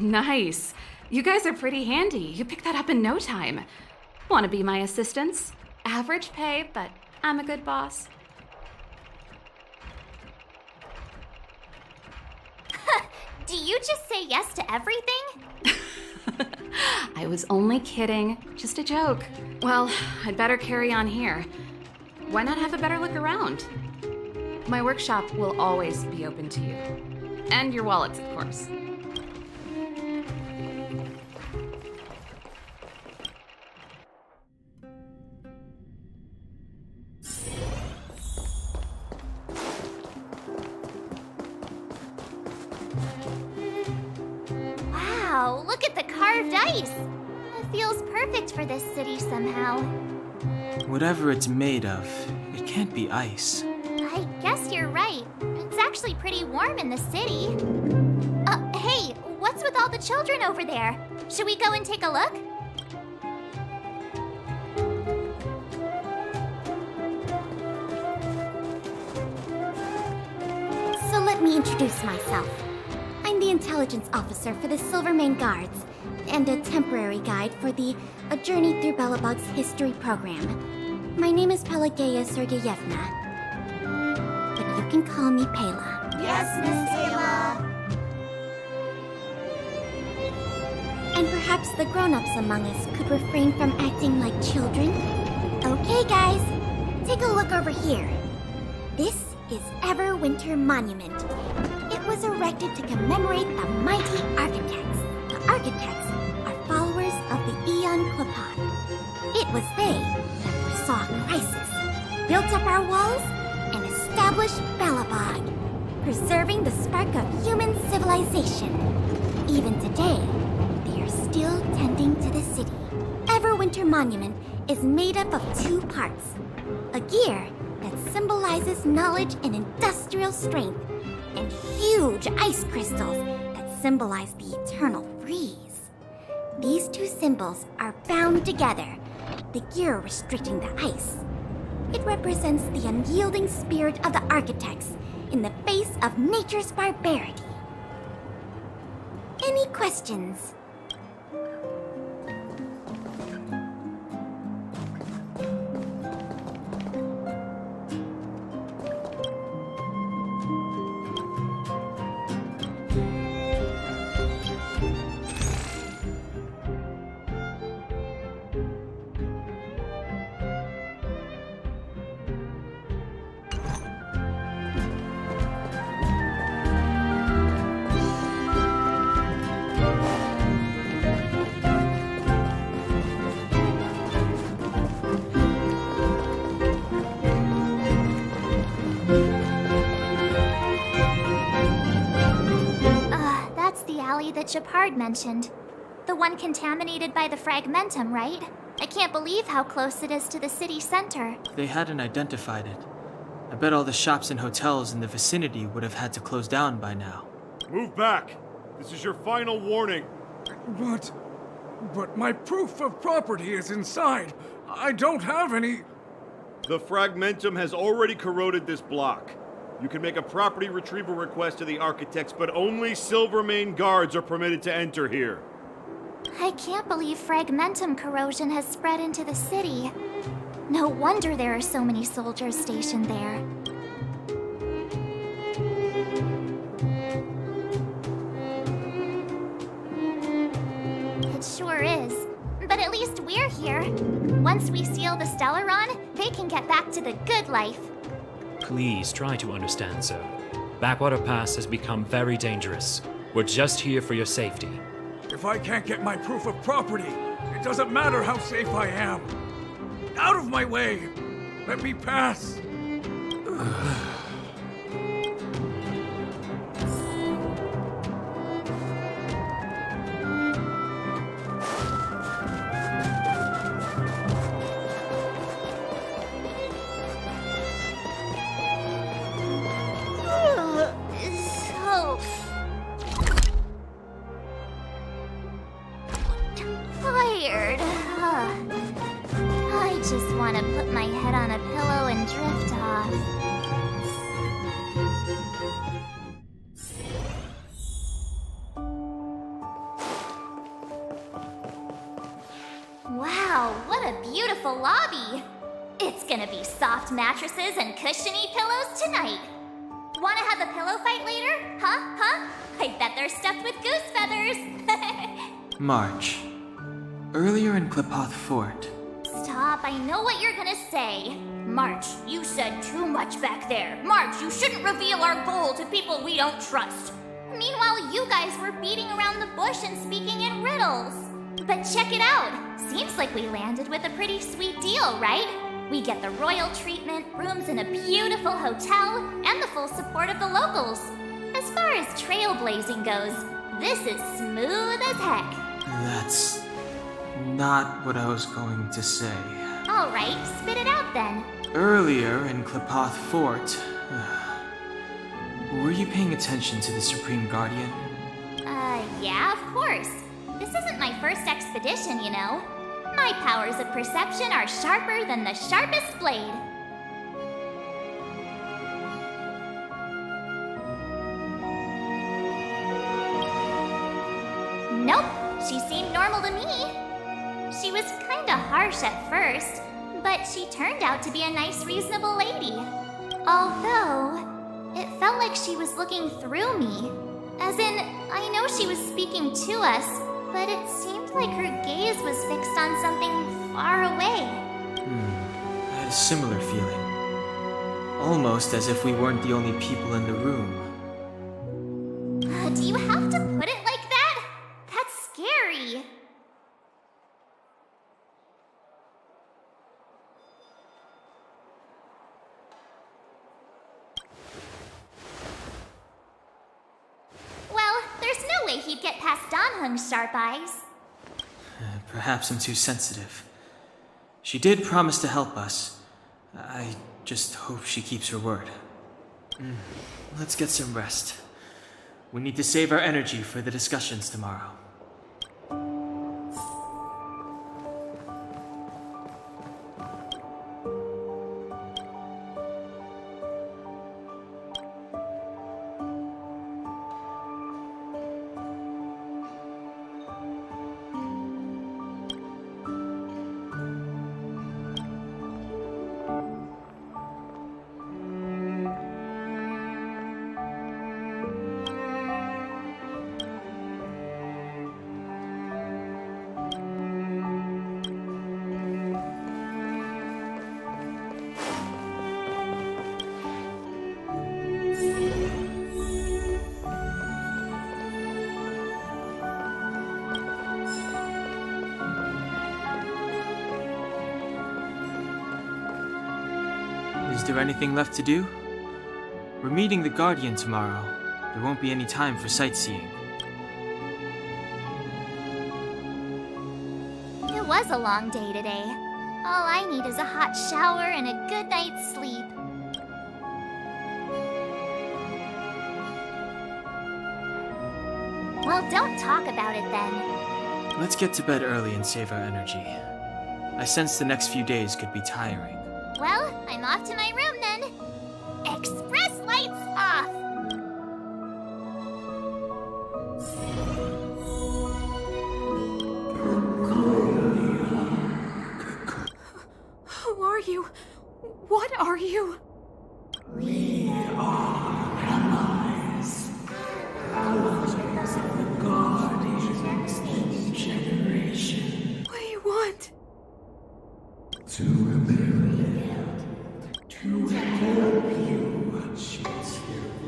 Nice. You guys are pretty handy. You picked that up in no time. Want to be my assistants? Average pay, but I'm a good boss. Do you just say yes to everything? I was only kidding. Just a joke. Well, I'd better carry on here. Why not have a better look around? My workshop will always be open to you. And your wallets, of course. Wow, look at the carved ice! It feels perfect for this city somehow. Whatever it's made of, it can't be ice. I guess you're right. It's actually pretty warm in the city. Hey, what's with all the children over there? Should we go and take a look? So let me introduce myself. I'm the intelligence officer for the Silvermane Guards, and a temporary guide for the A Journey Through Belobog's History program. My name is Pelageya Sergeyevna, but you can call me Pela. Yes, Miss Taylor. And perhaps the grown-ups among us could refrain from acting like children. Okay, guys, take a look over here. This is Everwinter Monument. It was erected to commemorate the mighty architects. The architects are followers of the Aeon Klapan. It was they that foresaw crisis, built up our walls, and established Belobog, preserving the spark of human civilization. Even today, they are still tending to the city. Everwinter Monument is made up of two parts. A gear that symbolizes knowledge and industrial strength, and huge ice crystals that symbolize the eternal freeze. These two symbols are bound together, the gear restricting the ice. It represents the unyielding spirit of the architects in the face of nature's barbarity. Any questions? That's the alley that Shepard mentioned. The one contaminated by the fragmentum, right? I can't believe how close it is to the city center. They hadn't identified it. I bet all the shops and hotels in the vicinity would have had to close down by now. Move back! This is your final warning. But my proof of property is inside. I don't have any... The fragmentum has already corroded this block. You can make a property retrieval request to the architects, but only Silvermane guards are permitted to enter here. I can't believe fragmentum corrosion has spread into the city. No wonder there are so many soldiers stationed there. It sure is. But at least we're here. Once we seal the Stellaron, they can get back to the good life. Please try to understand, sir. Backwater Pass has become very dangerous. We're just here for your safety. If I can't get my proof of property, it doesn't matter how safe I am. Out of my way! Let me pass! So tired. I just want to put my head on a pillow and drift off. Wow, what a beautiful lobby! It's gonna be soft mattresses and cushiony pillows tonight. Wanna have a pillow fight later? Huh? I bet they're stuffed with goose feathers. March. Earlier in Klipoth Fort. Stop, I know what you're gonna say. March, you said too much back there. March, you shouldn't reveal our goal to people we don't trust. Meanwhile, you guys were beating around the bush and speaking in riddles. But check it out. Seems like we landed with a pretty sweet deal, right? We get the royal treatment, rooms in a beautiful hotel, and the full support of the locals. As far as trailblazing goes, this is smooth as heck. That's not what I was going to say. All right, spit it out then. Earlier in Klipoth Fort, were you paying attention to the Supreme Guardian? Yeah, of course. This isn't my first expedition, you know. My powers of perception are sharper than the sharpest blade. Nope, she seemed normal to me. She was kinda harsh at first, but she turned out to be a nice, reasonable lady. Although, it felt like she was looking through me. As in, I know she was speaking to us, but it seemed like her gaze was fixed on something far away. I had a similar feeling. Almost as if we weren't the only people in the room. Do you have to put it like that? That's scary. Well, there's no way he'd get past Donhung's sharp eyes. Perhaps I'm too sensitive. She did promise to help us. I just hope she keeps her word. Let's get some rest. We need to save our energy for the discussions tomorrow. Is there anything left to do? We're meeting the Guardian tomorrow. There won't be any time for sightseeing. It was a long day today. All I need is a hot shower and a good night's sleep. Well, don't talk about it then. Let's get to bed early and save our energy. I sense the next few days could be tiring. Well, I'm off to my room then. Express lights off!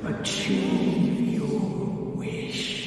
Achieve your wish.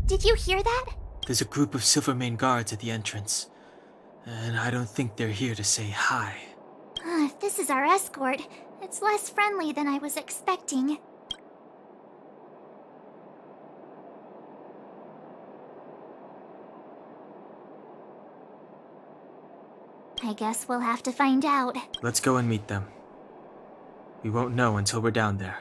Did you hear that? There's a group of Silvermane guards at the entrance, and I don't think they're here to say hi. If this is our escort, it's less friendly than I was expecting. I guess we'll have to find out. Let's go and meet them. We won't know until we're down there.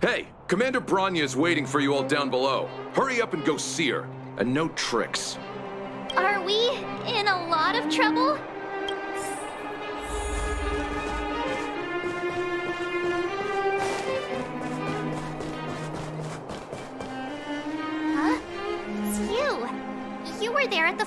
Hey, Commander Branya is waiting for you all down below. Hurry up and go see her. And no tricks. Are we in a lot of trouble? Huh? It's you. You were there at the